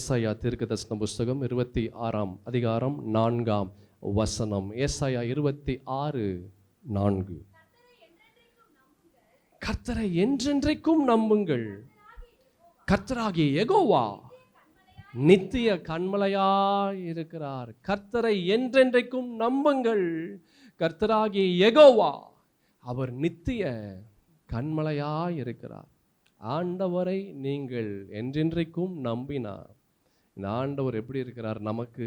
ஏசாயா தீர்க்கதரிசன புஸ்தகம் 26ஆம் அதிகாரம் 4ஆம் வசனம். ஏசாயா 26:4. கர்த்தரை என்றென்றைக்கும் நம்புங்கள். கர்த்தராகிய யெகோவா நித்திய கன்மலையாய் இருக்கிறார். கர்த்தரை என்றென்றைக்கும் நம்புங்கள். கர்த்தராகிய யெகோவா அவர் நித்திய கன்மலையாய் இருக்கிறார். ஆண்டவரை நீங்கள் என்றென்றைக்கும் நம்பினார். இந்த ஆண்டவர் எப்படி இருக்கிறார்? நமக்கு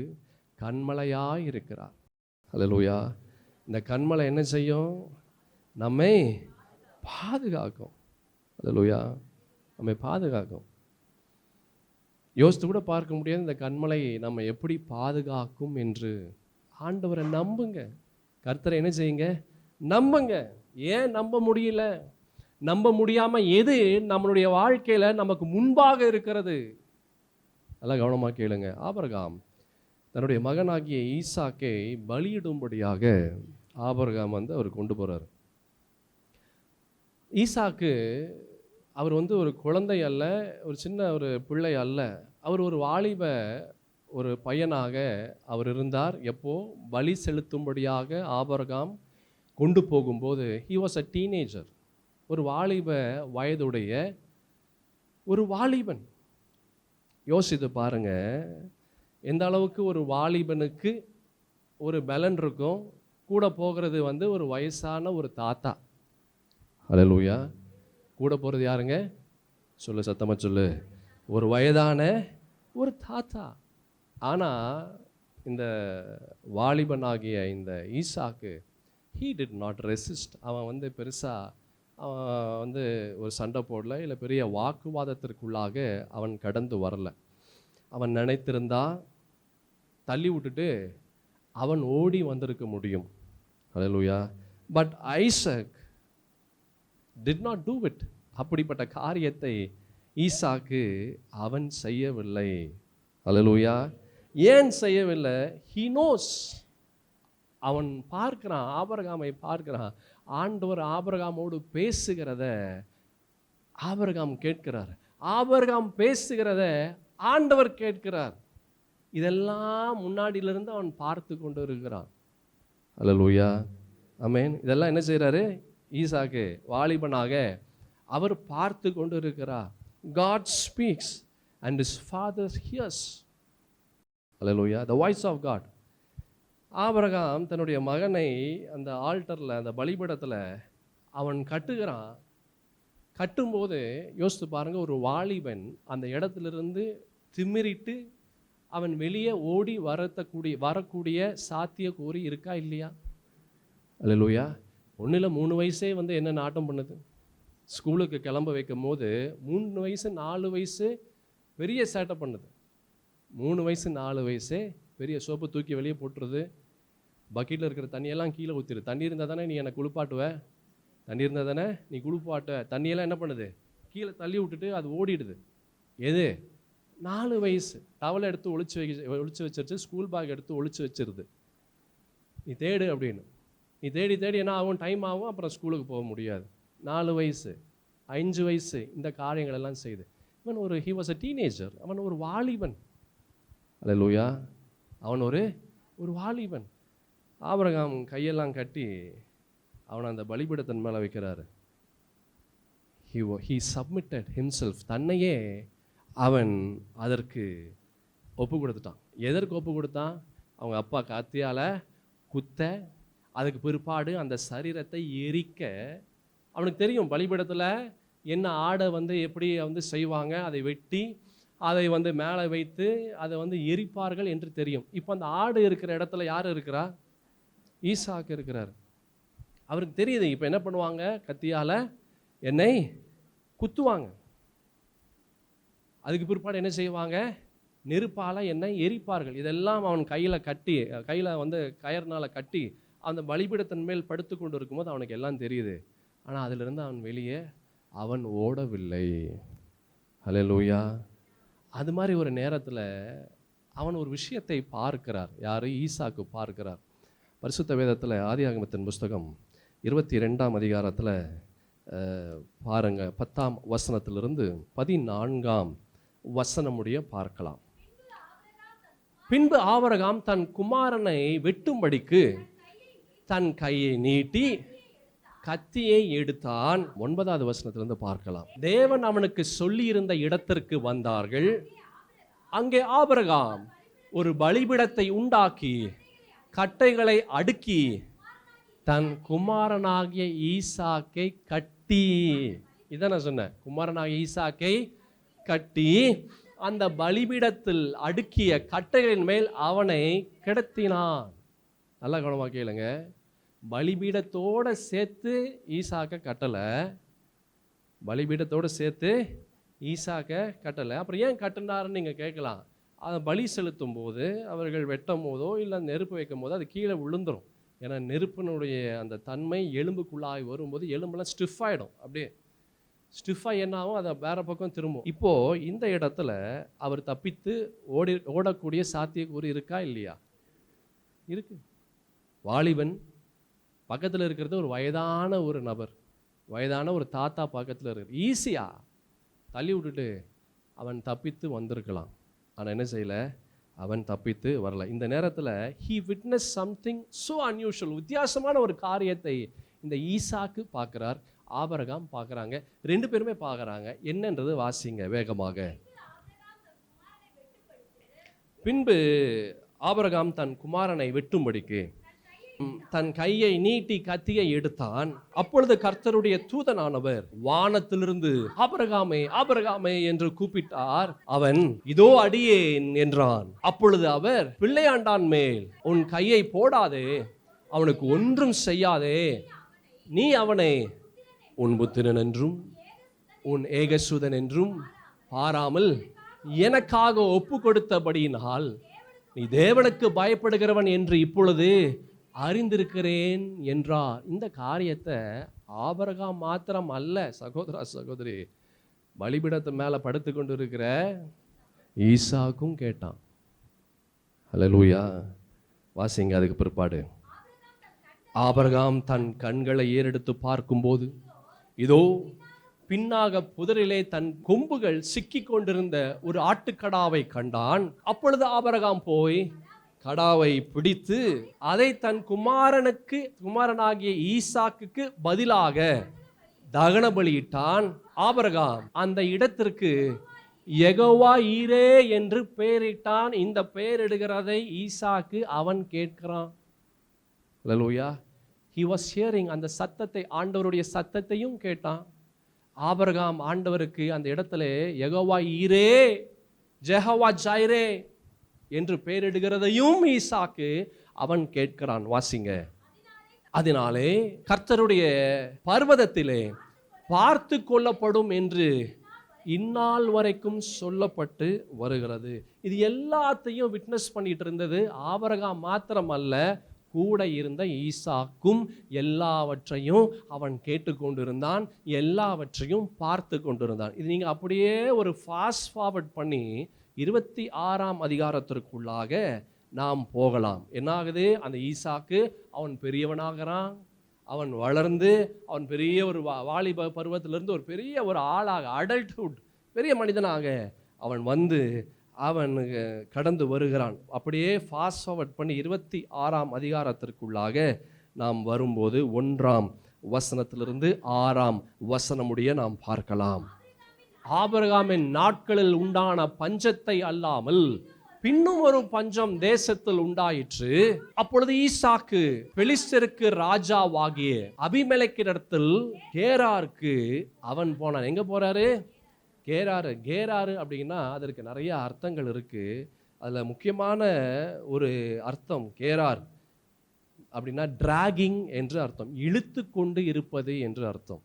கன்மலையாய் இருக்கிறார். அல்லேலூயா. இந்த கன்மலை என்ன செய்யும்? நம்மை பாதுகாக்கும். அல்லேலூயா. நம்மை பாதுகாக்கும். யோசித்து கூட பார்க்க முடியாது இந்த கன்மலை நம்ம எப்படி பாதுகாக்கும் என்று. ஆண்டவரை நம்புங்க. கர்த்தரை என்ன செய்யுங்க? நம்புங்க. ஏன் நம்ப முடியல? நம்ப முடியாமல் எது நம்மளுடைய வாழ்க்கையில் நமக்கு முன்பாக இருக்கிறது? நல்லா கவனமாக கேளுங்க. ஆபிரகாம் தன்னுடைய மகனாகிய ஈசாக்கை பலியிடும்படியாக ஆபிரகாம் அவர் கொண்டு போகிறார். ஈசாக்கு அவர் ஒரு குழந்தை அல்ல, ஒரு சின்ன ஒரு பிள்ளை அல்ல. அவர் ஒரு வாலிப ஒரு பையனாக அவர் இருந்தார். எப்போ பலி செலுத்தும்படியாக ஆபிரகாம் கொண்டு போகும்போது he was a teenager. ஒரு வாலிப வயதுடைய ஒரு வாலிபன். யோசித்து பாருங்க, எந்த அளவுக்கு ஒரு வாலிபனுக்கு ஒரு பலன் இருக்கும். கூட போகிறது ஒரு வயசான ஒரு தாத்தா. அல்லேலூயா. கூட போகிறது யாருங்க? சொல்லு, சத்தமாக சொல்லு. ஒரு வயதான ஒரு தாத்தா. ஆனால் இந்த வாலிபனாகிய இந்த ஈசாக்கு he did not resist. அவன் பெருசாக அவன் ஒரு சண்டை போடல, இல்லை பெரிய வாக்குவாதத்திற்குள்ளாக அவன் கடந்து வரல. அவன் நினைத்திருந்தா தள்ளி விட்டுட்டு அவன் ஓடி வந்திருக்க முடியும். அல்லேலூயா. But Isaac did not do it. அப்படிப்பட்ட காரியத்தை ஈசாக்கு அவன் செய்யவில்லை. அல்லேலூயா. ஏன் செய்யவில்லை? he knows. அவன் பார்க்கிறான், ஆபிரகாமை பார்க்கிறான். ஆண்டவர் ஆபிரகாமோடு பேசுகிறத ஆபிரகாம் கேட்கிறார். ஆபிரகாம் பேசுகிறத ஆண்டவர் கேட்கிறார். இதெல்லாம் முன்னாடியிலிருந்து அவன் பார்த்து கொண்டு இருக்கிறான். அல்லேலூயா. ஆமென். இதெல்லாம் என்ன செய்கிறாரு? ஈசாக்கு வாலிபனாக அவர் பார்த்து கொண்டு இருக்கிறார். God speaks and his father hears. Hallelujah. The voice of God. Abraham தன்னுடைய மகனை அந்த ஆல்டரில், அந்த பலிபீடத்தில் அவன் கட்டுகிறான். கட்டும்போது யோசித்து பாருங்கள், ஒரு வாலிபன் அந்த இடத்துலேருந்து திமிரிட்டு அவன் வெளியே ஓடி வரக்கூடிய சாத்தியக்கூறு இருக்கா இல்லையா? அல்லேலூயா. ஒன்றில் 3 வயசே என்ன நாட்டம் பண்ணுது? ஸ்கூலுக்கு கிளம்ப வைக்கும் போது 3 வயசு 4 வயசு பெரிய சேட்டை பண்ணுது. 3 வயசு 4 வயசே பெரிய சோப்பு தூக்கி வெளியே போட்டுருது. பக்கெட்டில் இருக்கிற தண்ணியெல்லாம் கீழே ஊற்றிடு. தண்ணி இருந்தால் தானே நீ என்னை குளிப்பாட்டுவ, தண்ணி இருந்தால் தானே நீ குளிப்பாட்டுவ. தண்ணியெல்லாம் என்ன பண்ணுது? கீழே தள்ளி விட்டுட்டு அது ஓடிடுது. எது? 4 வயசு. டவலை எடுத்து ஒளிச்சு வச்சிருச்சு. ஸ்கூல் பேக் எடுத்து ஒளிச்சு வச்சிருது. நீ தேடு அப்படின்னு. நீ தேடி என்ன ஆகும்? டைம் ஆகும். அப்புறம் ஸ்கூலுக்கு போக முடியாது. 4 வயசு 5 வயசு இந்த காரியங்கள் எல்லாம் செய்து இவன் he was a teenager. அவன் ஒரு வாலிபன். அல்லேலூயா. அவன் ஒரு வாலிபன். ஆபிரகாம் கையெல்லாம் கட்டி அவனை அந்த பலிபீடத்தின் மேலே வைக்கிறாரு. he submitted himself. தன்னையே அவன் அதற்கு ஒப்பு கொடுத்துட்டான். எதற்கு ஒப்பு கொடுத்தான்? அவங்க அப்பா கத்தியால் குத்த, அதுக்கு பிற்பாடு அந்த சரீரத்தை எரிக்க. அவனுக்கு தெரியும் பலிபீடத்தில் என்ன ஆடை எப்படி செய்வாங்க. அதை வெட்டி அதை மேலே வைத்து அதை எரிப்பார்கள் என்று தெரியும். இப்போ அந்த ஆடு இருக்கிற இடத்துல யார் இருக்கிறா? ஈசாக்கு இருக்கிறார். அவருக்கு தெரியுது. இப்போ என்ன பண்ணுவாங்க? கத்தியால் என்னை குத்துவாங்க. அதுக்கு பிற்பாடு என்ன செய்வாங்க? நெருப்பால் என்னை எரிப்பார்கள். இதெல்லாம் அவன் கையில் கயர்னால் கட்டி அந்த பலிபீடத்தின் மேல் படுத்து கொண்டு இருக்கும்போது அவனுக்கு எல்லாம் தெரியுது. ஆனால் அதிலிருந்து அவன் வெளியே அவன் ஓடவில்லை. அல்லேலூயா. அது மாதிரி ஒரு நேரத்தில் அவன் ஒரு விஷயத்தை பார்க்கிறார். யார்? ஈசாக்கு பார்க்கிறார். பரிசுத்த வேதத்தில் ஆதியாகமத்தின் புஸ்தகம் 22ஆம் அதிகாரத்தில் பாருங்கள், 10ஆம் வசனத்திலிருந்து 14ஆம் வசனம் முடிய பார்க்கலாம். பின்பு ஆபிரகாம் தன் குமாரனை வெட்டும்படிக்கு தன் கையை நீட்டி கத்தியை எடுத்தான். 9வது வசனத்திலிருந்து பார்க்கலாம். தேவன் அவனுக்கு சொல்லி இருந்த இடத்திற்கு வந்தார்கள். அங்கே ஆபிரகாம் ஒரு பலிபீடத்தை உண்டாக்கி கட்டைகளை அடுக்கி தன் குமாரனாகிய ஈசாக்கை கட்டி, இதான் நான் சொன்னேன், குமாரனாகிய ஈசாக்கை கட்டி அந்த பலிபீடத்தில் அடுக்கிய கட்டைகளின் மேல் அவனை கிடத்தினான். நல்லா கவனமாக கேளுங்க. பலிபீடத்தோட சேர்த்து ஈசாக்க கட்டலை, பலிபீடத்தோடு சேர்த்து ஈசாக்க கட்டலை. அப்புறம் ஏன் கட்டினாருன்னு நீங்கள் கேட்கலாம். அதை பலி செலுத்தும் போது அவர்கள் வெட்டும் போதோ இல்லை நெருப்பு வைக்கும் போதோ அது கீழே விழுந்துடும். ஏன்னா நெருப்பினுடைய அந்த தன்மை எலும்புக்குள்ளாகி வரும்போது எலும்பெல்லாம் ஸ்டிஃப் ஆகிடும். அப்படியே ஸ்டிஃபாக என்னாகும், அதை வேறு பக்கம் திரும்பும். இப்போது இந்த இடத்துல அவர் தப்பித்து ஓடக்கூடிய சாத்தியக்கூறு இருக்கா இல்லையா? இருக்கு. வாலிபன் பக்கத்தில் இருக்கிறது ஒரு வயதான ஒரு நபர், வயதான ஒரு தாத்தா பக்கத்தில் இருக்கிற, ஈஸியாக தள்ளி விட்டுட்டு அவன் தப்பித்து வந்திருக்கலாம். ஆனால் என்ன செய்யலை, அவன் தப்பித்து வரல. இந்த நேரத்தில் he witnessed something so unusual, வித்தியாசமான ஒரு காரியத்தை இந்த ஈசாக்கு பார்க்குறார், ஆபிரகாம் பார்க்குறாங்க, 2 பேருமே பார்க்குறாங்க. என்னன்றது வாசிங்க வேகமாக. பின்பு ஆபிரகாம் தன் குமாரனை வெட்டும்படிக்கு தன் கையை நீட்டி கத்தியை எடுத்தான். அப்பொழுது கர்த்தருடைய தூதனானவர் வானத்திலிருந்து ஆபிரகாமே ஆபிரகாமே என்று கூப்பிட்டார். அவன் இதோ அடியேன் என்றான். அப்பொழுது அவர் பிள்ளையாண்டான் மேல் உன் கையை போடாதே, அவனுக்கு ஒன்றும் செய்யாதே, நீ அவனை உன் புத்திரன் என்றும் உன் ஏகசுதன் என்றும் பாராமல் எனக்காக ஒப்பு கொடுத்தபடியினால் நீ தேவனுக்கு பயப்படுகிறவன் என்று இப்பொழுது அறிந்திருக்கிறேன் என்றார். இந்த காரியத்தை ஆபிரகாம் மாத்திரம் அல்ல சகோதரா சகோதரி, பலிபீடத்து மேலே படுத்து கொண்டு இருக்கிற ஈசாக்கும் கேட்டான். ஹல்லேலூயா. வாசிங்க அதுக்கு பிற்பாடு. ஆபிரகாம் தன் கண்களை ஏறெடுத்து பார்க்கும்போது இதோ பின்னாக புதரிலே தன் கொம்புகள் சிக்கி கொண்டிருந்த ஒரு ஆட்டுக்கடாவை கண்டான். அப்பொழுது ஆபிரகாம் போய் கடாவை பிடித்து அதை தன் குமாரனாகிய ஈசாக்குக்கு பதிலாக தகன பலியிட்டான். ஆபிரகாம் அந்த இடத்திற்கு யெகோவா ஈரே என்று பெயரிட்டான். இந்த பெயரிடுகிறதை ஈசாக்கு அவன் கேட்கிறான். ஹல்லேலூயா. he was hearing, அந்த சத்தத்தை, ஆண்டவருடைய சத்தத்தையும் கேட்டான். ஆபிரகாம் ஆண்டவருக்கு அந்த இடத்துல யெகோவா ஈரே, ஜெஹோவா ஜைரே என்று பெயரிடுகிறதையும் ஈசாக்கு அவன் கேட்கிறான். வாசிங்க. அதனாலே கர்த்தருடைய பர்வதத்திலே பார்த்து கொள்ளப்படும் என்று இந்நாள் வரைக்கும் சொல்லப்பட்டு வருகிறது. இது எல்லாத்தையும் விட்னஸ் பண்ணிட்டு இருந்தது ஆபிரகாம் மாத்திரம் அல்ல, கூட இருந்த ஈசாக்கும் எல்லாவற்றையும் அவன் கேட்டுக்கொண்டிருந்தான், எல்லாவற்றையும் பார்த்து கொண்டிருந்தான். இது நீங்கள் அப்படியே ஒரு ஃபாஸ்ட் ஃபார்வர்ட் பண்ணி 26ஆம் அதிகாரத்திற்குள்ளாக நாம் போகலாம். என்னாகுது, அந்த ஈசாக்கு அவன் பெரியவனாகிறான், அவன் வளர்ந்து அவன் பெரிய ஒரு வாலிப பருவத்திலிருந்து ஒரு பெரிய ஒரு ஆளாக, அடல்ட்ஹுட், பெரிய மனிதனாக அவன் வந்து அவன் கடந்து வருகிறான். அப்படியே ஃபாஸ்ட் ஃபார்வர்ட் பண்ணி 26ஆம் அதிகாரத்திற்குள்ளாக நாம் வரும்போது 1ஆம் வசனத்திலிருந்து 6ஆம் வசனமுடைய நாம் பார்க்கலாம். ஆபிரகாமின் நாட்களில் உண்டான பஞ்சத்தை அல்லாமல் பின்னும் ஒரு பஞ்சம் தேசத்தில் உண்டாயிற்று. அப்பொழுது ஈசாக்கு பெலிஸ்தருக்கு ராஜாவாகிய அபிமெலேக்கிடத்தில் கேராருக்கு அவன் போனான். எங்க போறாரு? கேராரு. கேராரு அப்படின்னா அதற்கு நிறைய அர்த்தங்கள் இருக்கு. அதில் முக்கியமான ஒரு அர்த்தம் கேரார் அப்படின்னா டிராகிங் என்று அர்த்தம், இழுத்து கொண்டு இருப்பது என்று அர்த்தம்.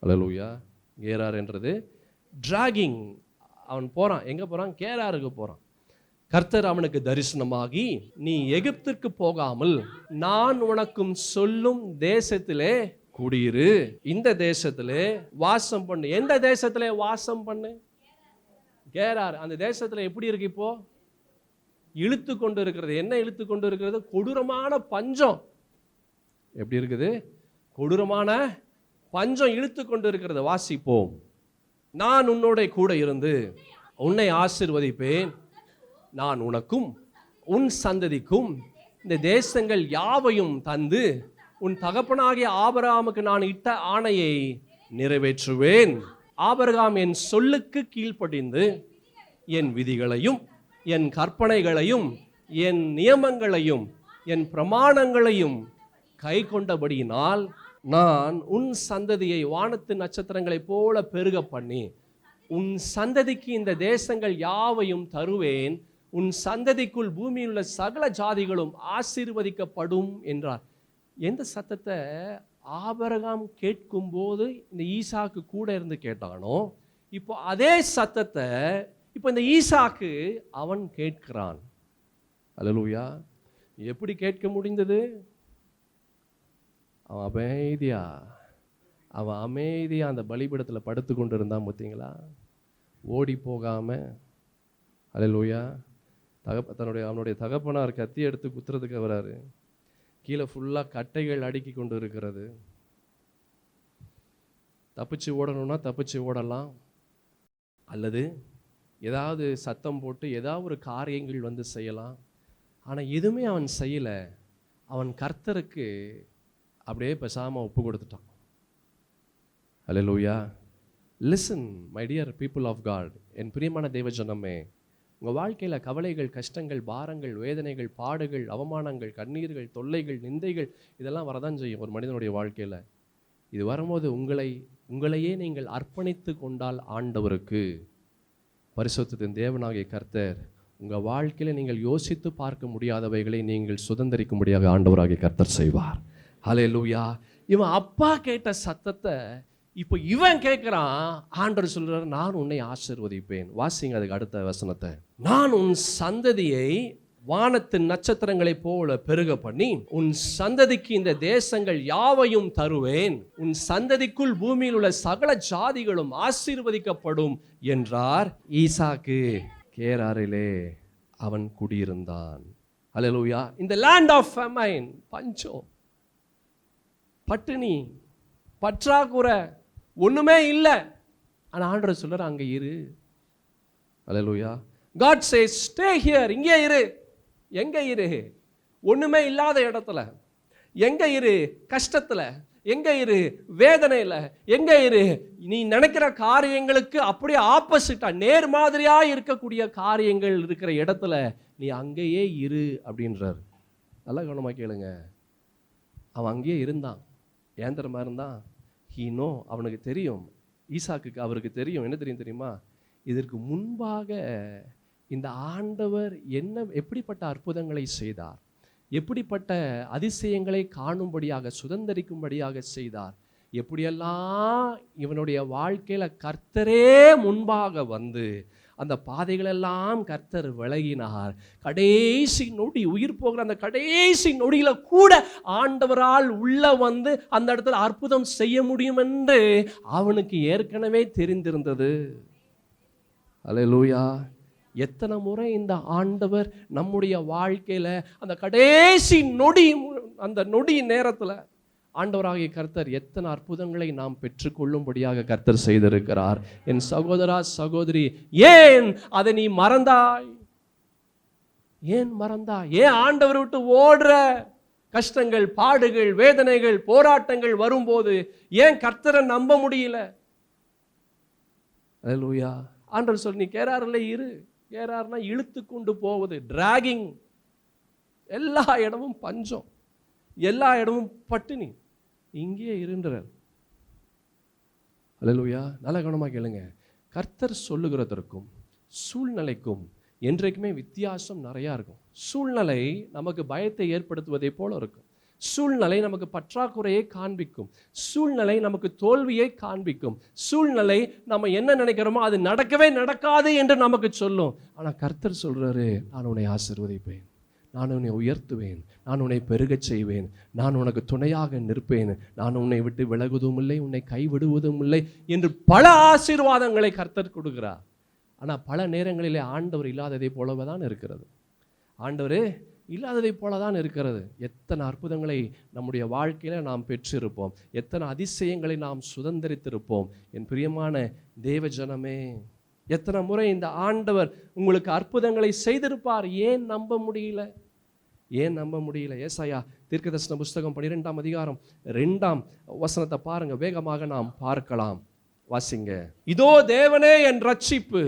ஹல்லேலூயா. கேரார் என்றது டிராகிங். அவன் போறான். எங்க போறான்? கேராருக்கு போறான். கர்த்தர் அவனுக்கு தரிசனமாகி, நீ எகிப்திற்கு போகாமல் நான் உனக்கும் சொல்லும் தேசத்திலே குடியிரு, இந்த தேசத்திலே வாசம் பண்ணு. எந்த தேசத்திலே வாசம் பண்ணு? கேரார். அந்த தேசத்துல எப்படி இருக்கு? இப்போ இழுத்து கொண்டு இருக்கிறது. என்ன இழுத்து கொண்டு இருக்கிறது? கொடூரமான பஞ்சம். எப்படி இருக்குது? கொடூரமான பஞ்சம் இழுத்து கொண்டு இருக்கிறது. வாசிப்போம். நான் உன்னோட கூட இருந்து உன்னை ஆசீர்வதிப்பேன், நான் உனக்கும் உன் சந்ததிக்கும் இந்த தேசங்கள் யாவையும் தந்து உன் தகப்பனாகிய ஆபிரகாமுக்கு நான் இட்ட ஆணையை நிறைவேற்றுவேன். ஆபிரகாம் என் சொல்லுக்கு கீழ்ப்படிந்து என் விதிகளையும் என் கற்பனைகளையும் என் நியமங்களையும் என் பிரமாணங்களையும் கை கொண்டபடியினால் நான் உன் சந்ததியை வானத்து நட்சத்திரங்களைப் போல பெருக பண்ணி உன் சந்ததிக்கு இந்த தேசங்கள் யாவையும் தருவேன். உன் சந்ததிக்குள் பூமியில் உள்ள சகல ஜாதிகளும் ஆசீர்வதிக்கப்படும் என்றார். எந்த சத்தத்தை ஆபிரகாம் கேட்கும்போது இந்த ஈசாக்கு கூட இருந்து கேட்டானோ, இப்போ அதே சத்தத்தை இப்போ இந்த ஈசாக்கு அவன் கேட்கிறான். அல்லேலூயா. எப்படி கேட்க முடிந்தது? அவன் அமைதியா அந்த பலிபீடத்தில் படுத்து கொண்டு இருந்தான். பார்த்தீங்களா? ஓடி போகாம. அல்லேலூயா. அவனுடைய தகப்பனார் கத்தி எடுத்து குத்துறதுக்கு வராரு. கீழே ஃபுல்லாக கட்டைகள் அடுக்கி கொண்டு இருக்கிறது. தப்பிச்சு ஓடணும்னா தப்பிச்சு ஓடலாம், அல்லது ஏதாவது சத்தம் போட்டு ஏதாவது ஒரு காரியங்கள் வந்து செய்யலாம். ஆனால் எதுவுமே அவன் செய்யலை. அவன் கர்த்தருக்கு அப்படியே பேசாமல் ஒப்பு கொடுத்துட்டான். அல்லேலூயா. Listen my dear people of God. என் பிரியமான தேவ ஜனமே, உங்கள் வாழ்க்கையில் கவலைகள், கஷ்டங்கள், பாரங்கள், வேதனைகள், பாடுகள், அவமானங்கள், கண்ணீர்கள், தொல்லைகள், நிந்தைகள் இதெல்லாம் வரதான் செய்யும் ஒரு மனிதனுடைய வாழ்க்கையில். இது வரும்போது உங்களையே நீங்கள் அர்ப்பணித்து கொண்டால் ஆண்டவருக்கு, பரிசுத்தத்தின் தேவனாகிய கர்த்தர் உங்கள் வாழ்க்கையில் நீங்கள் யோசித்து பார்க்க முடியாதவைகளை நீங்கள் சுதந்திரிக்கும்படியாக ஆண்டவராகிய கர்த்தர் செய்வார். ஹல்லேலூயா. இவன் அப்பா கேட்ட சத்தத்தை இப்போ இவன் கேட்குறான். ஆண்டவர் சொல்றார், நான் உன்னை ஆசீர்வதிப்பேன். வாசிங்க அதுக்கு அடுத்த வசனத்தை. நான் உன் சந்ததியை வானத்தின் நட்சத்திரங்களைப் போல பெருக பண்ணி உன் சந்ததிக்கு இந்த தேசங்கள் யாவையும் தருவேன். உன் சந்ததிக்குள் பூமியில் உள்ள சகல ஜாதிகளும் ஆசீர்வதிக்கப்படும் என்றார். ஈசாக்கு கேராரிலே அவன் குடியிருந்தான். அல்லேலூயா. இந்த லேண்ட் ஆஃப் ஃபெமைன், பஞ்சம், பட்டினி, பற்றாக்குறை, ஒண்ணுமே இல்லை. ஆனா ஆண்டவர் சொல்றார், அங்க இரு. அல்லேலூயா. God says stay here. இங்கே இரு. எங்க இரு? ஒண்ணுமே இல்லாத இடத்துல. எங்க இரு? கஷ்டத்துல. எங்க இரு? வேதனையில. எங்க இரு? நீ நினைக்கிற காரியங்களுக்கு அப்படியே ஆப்போசிட்டா நேர் மாதிரியா இருக்கக்கூடிய காரியங்கள் இருக்கிற இடத்துல நீ அங்கேயே இரு அப்படின்றார். நல்லா கவனமா கேளுங்க. அவன் அங்கேயே இருந்தான். ஏந்திரமா இருந்தான். ஹீனோ, அவனுக்கு தெரியும், ஈசாக்குக்கு அவருக்கு தெரியும். என்ன தெரியுமா? இதற்கு முன்பாக இந்த ஆண்டவர் எப்படிப்பட்ட அற்புதங்களை செய்தார், எப்படிப்பட்ட அதிசயங்களை காணும்படியாக சுதந்திரிக்கும்படியாக செய்தார், எப்படியெல்லாம் இவனுடைய வாழ்க்கையில கர்த்தரே முன்பாக வந்து அந்த பாதைகளெல்லாம் கர்த்தர் விலகினார். கடைசி நொடி, உயிர் போகிற அந்த கடைசி நொடியில கூட ஆண்டவரால் உள்ள வந்து அந்த இடத்துல அற்புதம் செய்ய முடியும் என்று அவனுக்கு ஏற்கனவே தெரிந்திருந்தது. அல்லேலூயா. எத்தனை முறை இந்த ஆண்டவர் நம்முடைய வாழ்க்கையில அந்த கடைசி நொடி, அந்த நொடி நேரத்துல ஆண்டவராகிய கர்த்தர் எத்தனை அற்புதங்களை நாம் பெற்றுக்கொள்ளும்படியாக கர்த்தர் செய்திருக்கிறார். என் சகோதரா, சகோதரி, ஏன் அதை நீ மறந்தாய்? ஏன் மறந்தாய்? ஏன் ஆண்டவர் விட்டு ஓடுற? கஷ்டங்கள், பாடுகள், வேதனைகள், போராட்டங்கள் வரும்போது ஏன் கர்த்தரை நம்ப முடியல? அல்லேலூயா. ஆண்டவர் சொல்லி, நீ கேராரில் இரு. கேரார்னா இழுத்து கொண்டு போவது, டிராகிங். எல்லா இடமும் பஞ்சம், எல்லா இடமும் பட்டினி, இங்கே இருன்றார். அல்லேலூயா. நல்ல கவனமாக கேளுங்க. கர்த்தர் சொல்லுகிறதற்கும் சூழ்நிலைக்கும் என்றைக்குமே வித்தியாசம் நிறையா இருக்கும். சூழ்நிலை நமக்கு பயத்தை ஏற்படுத்துவதை போல இருக்கும். சூழ்நிலை நமக்கு பற்றாக்குறையை காண்பிக்கும். சூழ்நிலை நமக்கு தோல்வியை காண்பிக்கும். சூழ்நிலை நம்ம என்ன நினைக்கிறோமோ அது நடக்கவே நடக்காது என்று நமக்கு சொல்லும். ஆனால் கர்த்தர் சொல்றாரு, நான் உன்னை ஆசீர்வதிப்பேன், நான் உன்னை உயர்த்துவேன், நான் உன்னை பெருகச் செய்வேன், நான் உனக்கு துணையாக நிற்பேன், நான் உன்னை விட்டு விலகுவதும் இல்லை, உன்னை கைவிடுவதும் இல்லை என்று பல ஆசீர்வாதங்களை கர்த்தர் கொடுக்கிறார். ஆனால் பல நேரங்களிலே ஆண்டவர் இல்லாததை போலவே தான் இருக்கிறது. ஆண்டவர் இல்லாததை போல தான் இருக்கிறது. எத்தனை அற்புதங்களை நம்முடைய வாழ்க்கையில் நாம் பெற்றிருப்போம், எத்தனை அதிசயங்களை நாம் சுதந்திரித்திருப்போம். என் பிரியமான தேவ ஜனமே, எத்தனை முறை இந்த ஆண்டவர் உங்களுக்கு அற்புதங்களை செய்திருப்பார். ஏன் நம்ப முடியல? ஏன் நம்ப முடியல? ஏசாயா தீர்க்கதரிசன புஸ்தகம் 12ஆம் அதிகாரம் 2ஆம் வசனத்தை பாருங்க, வேகமாக நாம் பார்க்கலாம். வாசிங்க. இதோ தேவனே என் ரட்சிப்பு,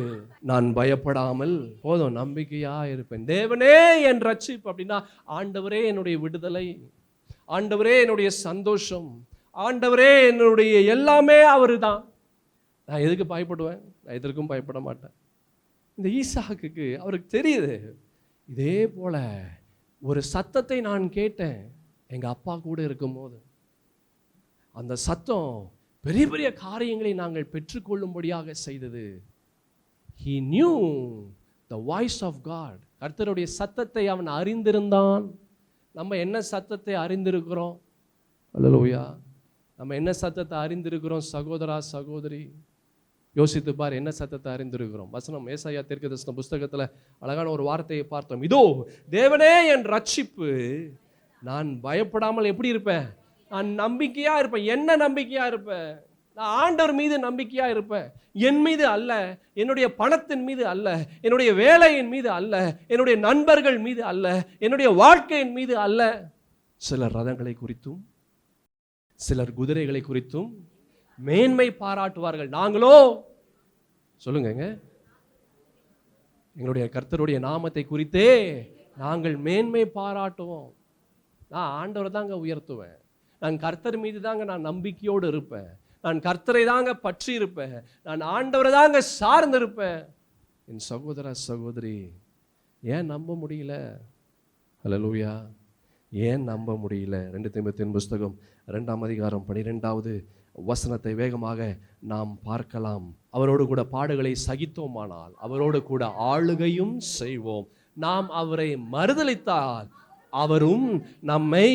நான் பயப்படாமல் போதும் நம்பிக்கையா இருப்பேன். தேவனே என் ரட்சிப்பு அப்படின்னா ஆண்டவரே என்னுடைய விடுதலை, ஆண்டவரே என்னுடைய சந்தோஷம், ஆண்டவரே என்னுடைய எல்லாமே அவரு தான். நான் எதுக்கு பயப்படுவேன்? நான் எதற்கும் பயப்பட மாட்டேன். இந்த ஈசாக்குக்கு அவருக்கு தெரியுது. இதே போல ஒரு சத்தத்தை நான் கேட்டேன் எங்கள் அப்பா கூட இருக்கும்போது. அந்த சத்தம் பெரிய பெரிய காரியங்களை நாங்கள் பெற்றுக்கொள்ளும்படியாக செய்தது. He knew the voice of God. கர்த்தருடைய சத்தத்தை அவன் அறிந்திருந்தான். நம்ம என்ன சத்தத்தை அறிந்திருக்கிறோம்? அல்லேலூயா. நம்ம என்ன சத்தத்தை அறிந்திருக்கிறோம்? சகோதரா சகோதரி, யோசித்து பார், என்ன சத்தத்தை அறிந்திருக்கிறோம்? வசனம் ஏசாயா தீர்க்கதரிசன புஸ்தகத்தில் அழகான ஒரு வார்த்தையை பார்த்தோம். இதோ தேவனே என் ரட்சிப்பு, நான் பயப்படாமல் எப்படி இருப்பேன்? நான் நம்பிக்கையா இருப்பேன். என்ன நம்பிக்கையா இருப்பேன்? நான் ஆண்டவர் மீது நம்பிக்கையா இருப்பேன். என் மீது அல்ல, என்னுடைய பணத்தின் மீது அல்ல, என்னுடைய வேலையின் மீது அல்ல, என்னுடைய நண்பர்கள் மீது அல்ல, என்னுடைய வாழ்க்கையின் மீது அல்ல. சிலர் ரதங்களை குறித்தும் சிலர் குதிரைகளை குறித்தும் மேன்மை பாராட்டுவார்கள். நாங்களோ சொல்லுங்க, எங்களுடைய கர்த்தருடைய நாமத்தை குறித்தே நாங்கள் மேன்மை பாராட்டுவோம். நான் ஆண்டவரை தாங்க உயர்த்துவேன். நான் கர்த்தர் மீது தாங்க நான் நம்பிக்கையோடு இருப்பேன். நான் கர்த்தரை தாங்க பற்றி இருப்பேன். நான் ஆண்டவரை தாங்க சார்ந்து இருப்பேன். என் சகோதர சகோதரி, ஏன் நம்ப முடியல? அல்லேலூயா. ஏன் நம்ப முடியல? 2 தீமோத்தேயுவின் புஸ்தகம் 2ஆம் அதிகாரம் 12வது வசனத்தை வேகமாக நாம் பார்க்கலாம். அவரோடு கூட பாடுகளை சகித்தோமானால் அவரோடு கூட ஆளுகையும் செய்வோம். நாம் அவரை மறுதலித்தால் அவரும் நம்மை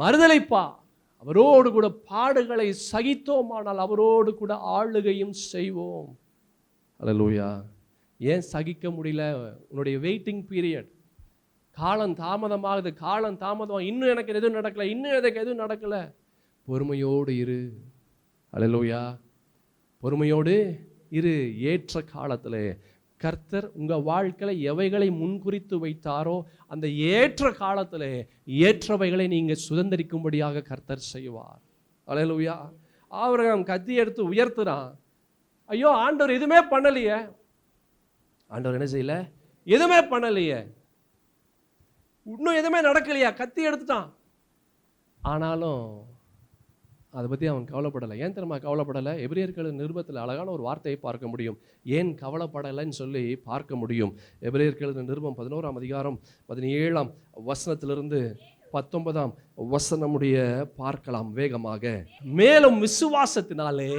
மறுதலிப்பார். அவரோடு கூட பாடுகளை சகித்தோமானால் அவரோடு கூட ஆளுகையும் செய்வோம். அல்லேலூயா. ஏன் சகிக்க முடியல? உன்னுடைய வெயிட்டிங் பீரியட், காலம் தாமதமாகுது, காலம் தாமதம், இன்னும் எனக்கு எதுவும் நடக்கல, இன்னும் எனக்கு எதுவும் நடக்கல. பொறுமையோடு இரு. அல்லேலூயா. பொறுமையோடு இரு. ஏற்ற காலத்தில் கர்த்தர் உங்கள் வாழ்க்கையில் எவைகளை முன்குறித்து வைத்தாரோ அந்த ஏற்ற காலத்தில் ஏற்றவைகளை நீங்கள் சுதந்திரிக்கும்படியாக கர்த்தர் செய்வார். அல்லேலூயா. ஆபிரகாம் கத்தி எடுத்து உயர்த்துறான். ஐயோ, ஆண்டவர் எதுவுமே பண்ணலையே. ஆண்டவர் என்ன செய்யல? எதுவுமே பண்ணலையே, இன்னும் எதுவுமே நடக்கலையா? கத்தி எடுத்துட்டான். ஆனாலும் அதை பற்றி அவன் கவலைப்படலை. ஏன் தெரியுமா கவலைப்படலை? எபிரேயர்கள் நிருபத்தில் அழகான ஒரு வார்த்தையை பார்க்க முடியும். ஏன் கவலைப்படலைன்னு சொல்லி பார்க்க முடியும். எபிரேயர்கள் நிருபம் 11ஆம் அதிகாரம் 17ஆம் வசனத்திலிருந்து 19ஆம் வசனமுடைய பார்க்கலாம் வேகமாக. மேலும் விசுவாசத்தினாலே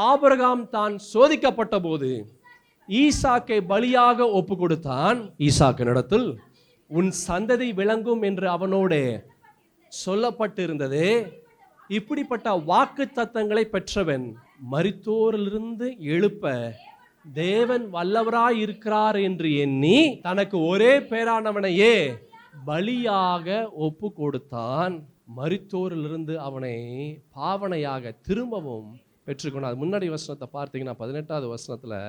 ஆபிரகாம் தான் சோதிக்கப்பட்ட போது ஈசாக்கை பலியாக ஒப்பு கொடுத்தான். ஈசாக்கினிடத்தில் உன் சந்ததி விளங்கும் என்று அவனோடு சொல்லப்பட்டிருந்தது. இப்படிப்பட்ட வாக்கு தத்தங்களை பெற்றவன் மரித்தோரிலிருந்து எழுப்ப தேவன் வல்லவராய் இருக்கிறார் என்று எண்ணி தனக்கு ஒரே பேரானவனையே பலியாக ஒப்பு கொடுத்தான். மரித்தோரிலிருந்து அவனை பாவனையாக திரும்பவும் பெற்றுக்கொண்டார். முன்னாடி வசனத்தை பார்த்தீங்கன்னா 18வது வசனத்தில்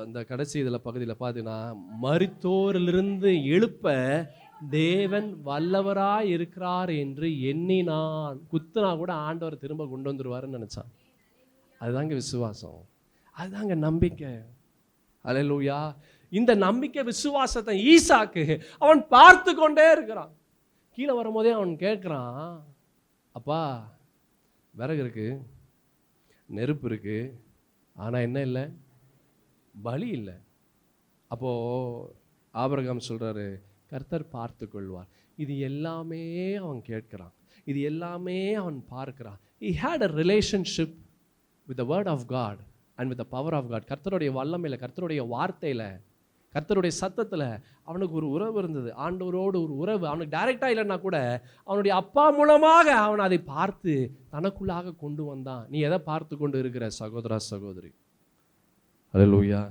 அந்த கடைசி இதில் பகுதியில் பார்த்தீங்கன்னா மரித்தோரிலிருந்து எழுப்ப தேவன் வல்லவராய் இருக்கிறார் என்று எண்ணினான். குத்துனா கூட ஆண்டவர் திரும்ப கொண்டு வந்துருவாருன்னு நினைச்சான். அதுதாங்க விசுவாசம், அதுதாங்க நம்பிக்கை. அல்லேலூயா. இந்த நம்பிக்கை விசுவாசத்தை ஈசாக்கு அவன் பார்த்து கொண்டே இருக்கிறான். கீழே வரும்போதே அவன் கேட்குறான், அப்பா விறகு இருக்கு, நெருப்பு இருக்கு, ஆனால் என்ன இல்லை? பலி இல்லை. அப்போது ஆபிரகாம் சொல்கிறாரு, கர்த்தர் பார்த்து கொள்வார். இது எல்லாமே அவன் கேட்கிறான், இது எல்லாமே அவன் பார்க்கிறான். He had a relationship with the word of God and with the power of God. கர்த்தருடைய வல்லமையில், கர்த்தருடைய வார்த்தையில், கர்த்தருடைய சத்தத்தில் அவனுக்கு ஒரு உறவு இருந்தது. ஆண்டவரோடு ஒரு உறவு. அவனுக்கு டைரெக்டாக இல்லைன்னா கூட அவனுடைய அப்பா மூலமாக அவன் அதை பார்த்து தனக்குள்ளாக கொண்டு வந்தான். நீ எதை பார்த்து கொண்டு இருக்கிற சகோதரா சகோதரி? அல்லேலூயா.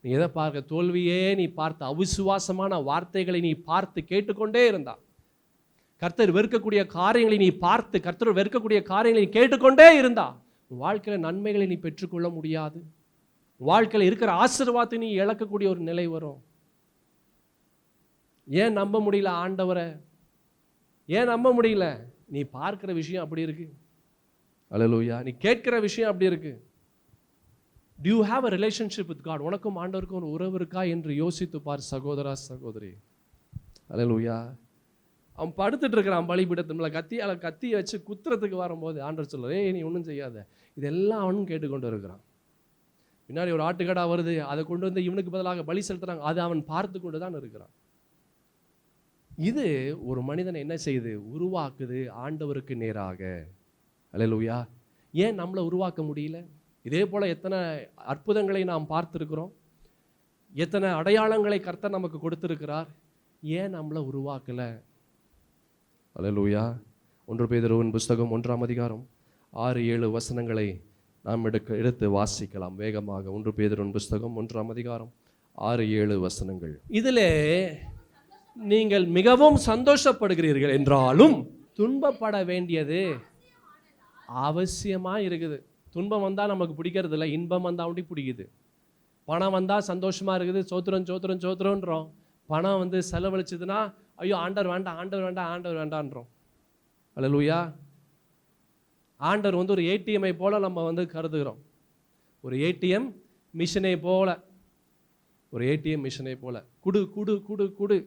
நீ எதை பார்க்க? தோல்வியே நீ பார்த்த அவிசுவாசமான வார்த்தைகளை நீ பார்த்து கேட்டுக்கொண்டே இருந்தா. கர்த்தர் வெறுக்கக்கூடிய காரியங்களை நீ பார்த்து, கர்த்தர் வெறுக்கக்கூடிய காரியங்களை நீ கேட்டுக்கொண்டே இருந்தா உன் வாழ்க்கையில் நன்மைகளை நீ பெற்றுக்கொள்ள முடியாது. வாழ்க்கையில் இருக்கிற ஆசீர்வாதத்தை நீ இழக்கக்கூடிய ஒரு நிலை வரும். ஏன் நம்ப முடியல ஆண்டவரை? ஏன் நம்ப முடியல? நீ பார்க்கிற விஷயம் அப்படி இருக்கு. அல்லேலூயா. நீ கேட்கிற விஷயம் அப்படி இருக்கு. Do you have a relationship with God? உனக்கும் ஆண்டவருக்கும் ஒரு உறவு இருக்கா என்று யோசித்து பார் சகோதரா, சகோதரி. அல்லேலூயா. அவன் படுத்துட்டு இருக்கிறான் பலிபீடத்துல, கத்தியை வச்சு குத்துறதுக்கு வரும்போது ஆண்டவர் சொல்றாரு, ஏய் நீ ஒன்றும் செய்யாத. இதெல்லாம் அவனும் கேட்டுக்கொண்டு இருக்கிறான். பின்னாடி ஒரு ஆட்டுக்கடா வருது, அதை கொண்டு வந்து இவனுக்கு பதிலாக பலி செலுத்துறாங்க, அதை அவன் பார்த்து கொண்டு தான் இருக்கிறான். இது ஒரு மனிதனை என்ன செய்யுது? உருவாக்குது ஆண்டவருக்கு நேராக. அல்லேலூயா. ஏன் நம்மளை உருவாக்க முடியல? இதே போல எத்தனை அற்புதங்களை நாம் பார்த்திருக்கிறோம், எத்தனை அடையாளங்களை கர்த்தர் நமக்கு கொடுத்திருக்கிறார். ஏன் நம்மளை உருவாக்கல? அல்லேலூயா. 1 பேதுருவின் புஸ்தகம் 1ஆம் அதிகாரம் 6-7 வசனங்களை நாம் எடுத்து வாசிக்கலாம் வேகமாக. 1 பேதுருவின் புஸ்தகம் 1ஆம் அதிகாரம் 6-7 வசனங்கள். இதிலே நீங்கள் மிகவும் சந்தோஷப்படுகிறீர்கள் என்றாலும் துன்பப்பட வேண்டியது அவசியமா இருக்குது. துன்பம் வந்தால் நமக்கு பிடிக்கிறது இல்லை, இன்பம் வந்தால் அப்படி பிடிக்குது. பணம் வந்தால் சந்தோஷமா இருக்குது, சோத்திரம் சோத்திரம் சோத்திரன்றோம். பணம் வந்து செலவழிச்சதுன்னா ஐயோ ஆண்டவர் வேண்டாம், ஆண்டவர் வேண்டாம், ஆண்டவர் வேண்டான்றோம். அல்லேலூயா. ஆண்டவர் வந்து ஒரு ஏடிஎம்ஐ போல நம்ம வந்து கருதுகிறோம். ஒரு ஏடிஎம் மிஷினை போல, ஒரு ஏடிஎம் மிஷினை போல. குடு குடு குடு குடு,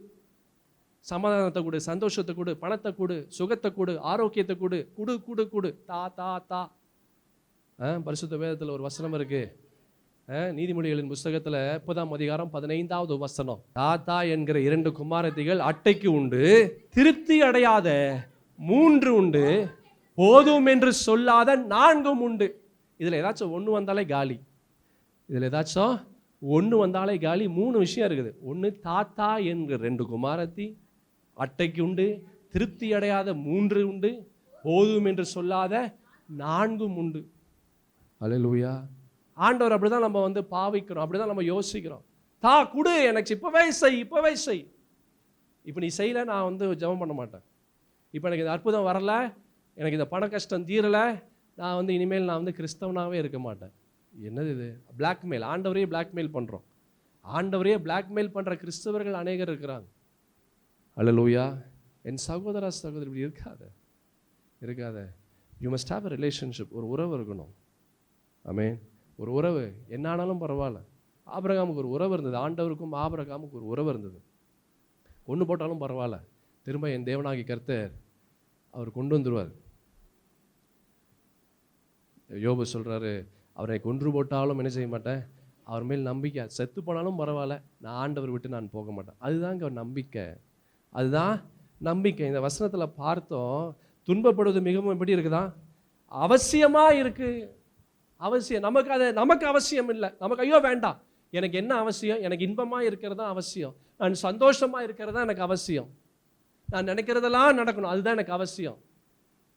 சமாதானத்தை கொடு, சந்தோஷத்தை கொடு, பணத்தை கொடு, சுகத்தை கொடு, ஆரோக்கியத்தை கொடு, குடு குடு குடு, தா தா தா. பரிசுத்த வேதத்தில் ஒரு வசனம் இருக்கு, நீதிமொழிகளின் புஸ்தகத்தில் 30ஆம் அதிகாரம் 15வது வசனம். தாத்தா என்கிற 2 குமாரத்திகள் அட்டைக்கு உண்டு, திருப்தி அடையாத 3 உண்டு, போதும் என்று சொல்லாத 4 உண்டு. இதில் ஏதாச்சும் ஒன்று வந்தாலே காலி. இதில் ஏதாச்சும் ஒன்று வந்தாலே காலி. 3 விஷயம் இருக்குது. ஒன்று, தாத்தா என்கிற 2 குமாரத்தி அட்டைக்கு உண்டு, திருப்தி அடையாத 3 உண்டு, போதும் என்று சொல்லாத 4 உண்டு. அல்லேலூயா. ஆண்டவர் அப்படிதான் நம்ம வந்து பாவிக்கிறோம், அப்படிதான் நம்ம யோசிக்கிறோம். தா குடு, எனக்கு இப்பவே செய், இப்பவே செய். இப்போ நீ செய்யல, நான் வந்து ஜெபம் பண்ண மாட்டேன். இப்போ எனக்கு இந்த அற்புதம் வரல, எனக்கு இந்த பண கஷ்டம் தீரலை, நான் வந்து இனிமேல் நான் வந்து கிறிஸ்தவனாகவே இருக்க மாட்டேன். என்னது இது? பிளாக்மெயில். ஆண்டவரையே பிளாக்மெயில் பண்ணுறோம். ஆண்டவரையே பிளாக்மெயில் பண்ணுற கிறிஸ்தவர்கள் அநேகர் இருக்கிறாங்க. அல்லேலூயா. என் சகோதர சகோதரி, இப்படி இருக்காத. You must have a relationship. ஒரு உறவு இருக்கணும். ஆமென். ஒரு உறவு என்ன ஆனாலும் பரவாயில்ல. ஆபிரகாமுக்கு ஒரு உறவு இருந்தது, ஆண்டவருக்கும் ஆபிரகாமுக்கு ஒரு உறவு இருந்தது. கொண்டு போட்டாலும் பரவாயில்ல, திரும்ப என் தேவனாகி கர்த்தர் அவர் கொண்டு வந்துடுவார். யோபு சொல்றாரு, அவரை கொன்று போட்டாலும் என்ன செய்ய மாட்டேன், அவர் மேல் நம்பிக்கை. செத்து போனாலும் பரவாயில்ல, நான் ஆண்டவர் விட்டு நான் போக மாட்டேன். அதுதாங்க நம்பிக்கை, அதுதான் நம்பிக்கை. இந்த வசனத்தில் பார்த்தோம், துன்பப்படுவது மிகவும் எப்படி இருக்குதா? அவசியமா இருக்கு. அவசியம். நமக்கு அவசியம் இல்லை. நமக்கு ஐயோ வேண்டாம். எனக்கு என்ன அவசியம்? எனக்கு இன்பமாக இருக்கிறது தான் அவசியம். நான் சந்தோஷமாக இருக்கிறது தான் எனக்கு அவசியம். நான் நினைக்கிறதெல்லாம் நடக்கணும், அதுதான் எனக்கு அவசியம்.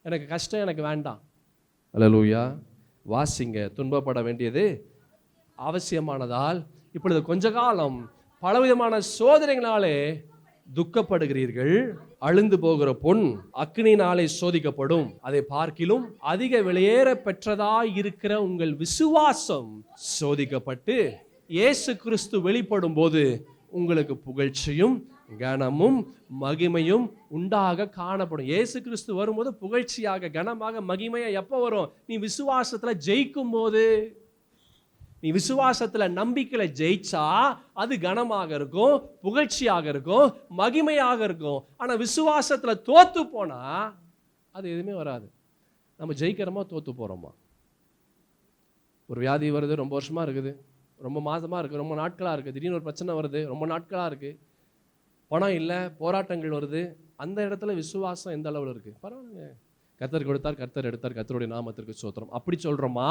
எனக்கு கஷ்டம் எனக்கு வேண்டாம். அல்லேலூயா. வாசிங்க. துன்பப்பட வேண்டியது அவசியமானதால் இப்பொழுது கொஞ்ச காலம் பலவிதமான சோதனைகளாலே துக்கப்படுகிறீர்கள். அழிந்து போகிற பொன் அக்கினியினாலே சோதிக்கப்படும், அதை பார்க்கிலும் அதிக விலையேற பெற்றதாய் இருக்கிற உங்கள் விசுவாசம் சோதிக்கப்பட்டு இயேசு கிறிஸ்து வெளிப்படும் போது உங்களுக்கு புகழ்ச்சியும் கனமும் மகிமையும் உண்டாக காணப்படும். இயேசு கிறிஸ்து வரும்போது புகழ்ச்சியாக கனமாக மகிமையா எப்போ வரும்? நீ விசுவாசத்துல ஜெயிக்கும் போது. நீ விசுவாசத்துல நம்பிக்கையில ஜெயிச்சா அது கனமாக இருக்கும், புகழ்ச்சியாக இருக்கும், மகிமையாக இருக்கும். ஆனா விசுவாசத்துல தோத்து போனா அது எதுவுமே வராது. நம்ம ஜெயிக்கிறோமா தோத்து போறோமா? ஒரு வியாதி வருது, ரொம்ப வருஷமா இருக்குது, ரொம்ப மாதமா இருக்கு, ரொம்ப நாட்களா இருக்கு. திடீர்னு ஒரு பிரச்சனை வருது, ரொம்ப நாட்களா இருக்கு. பணம் இல்லை, போராட்டங்கள் வருது. அந்த இடத்துல விசுவாசம் எந்த அளவில் இருக்கு? பரவாயில்லைங்க, கர்த்தர் கொடுத்தார், கர்த்தர் எடுத்தார், கர்த்தருடைய நாமத்திற்கு ஸ்தோத்திரம் அப்படி சொல்றோமா?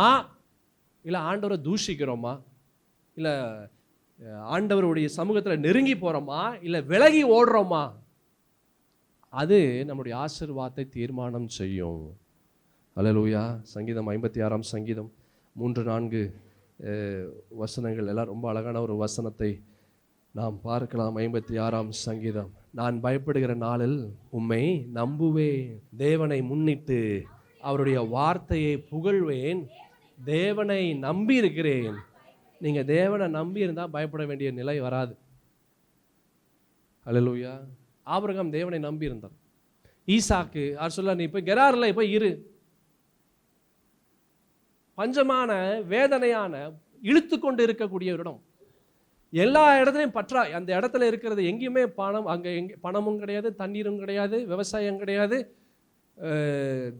இல்லை ஆண்டவரை தூஷிக்கிறோமா? இல்லை ஆண்டவருடைய சமூகத்தில் நெருங்கி போகிறோமா? இல்லை விலகி ஓடுறோமா? அது நம்முடைய ஆசீர்வாதத்தை தீர்மானம் செய்யும். அல்லேலூயா. சங்கீதம் 56ஆம் சங்கீதம் 3-4 வசனங்கள் எல்லாம் ரொம்ப அழகான ஒரு வசனத்தை நாம் பார்க்கலாம். 56ஆம் சங்கீதம். நான் பயப்படுகிற நாளில் உம்மை நம்புவேன், தேவனை முன்னிட்டு அவருடைய வார்த்தையை புகழ்வேன், தேவனை நம்பி இருக்கிறேன், நீங்கள் தேவனை நம்பி இருந்தால் பயப்பட வேண்டிய நிலை வராது. அல்லேலூயா. ஆபிரகாம் தேவனை நம்பி இருந்தார். ஈசாக்கு அவர் சொல்ல, நீ போய் கெராரில் போய் இரு. பஞ்சமான வேதனையான இழுத்து கொண்டு இருக்கக்கூடிய ஒரு இடம், எல்லா இடத்துலையும் பற்றா. அந்த இடத்துல இருக்கிறது எங்கேயுமே பணம், அங்கே பணமும் கிடையாது, தண்ணீரும் கிடையாது, விவசாயம் கிடையாது,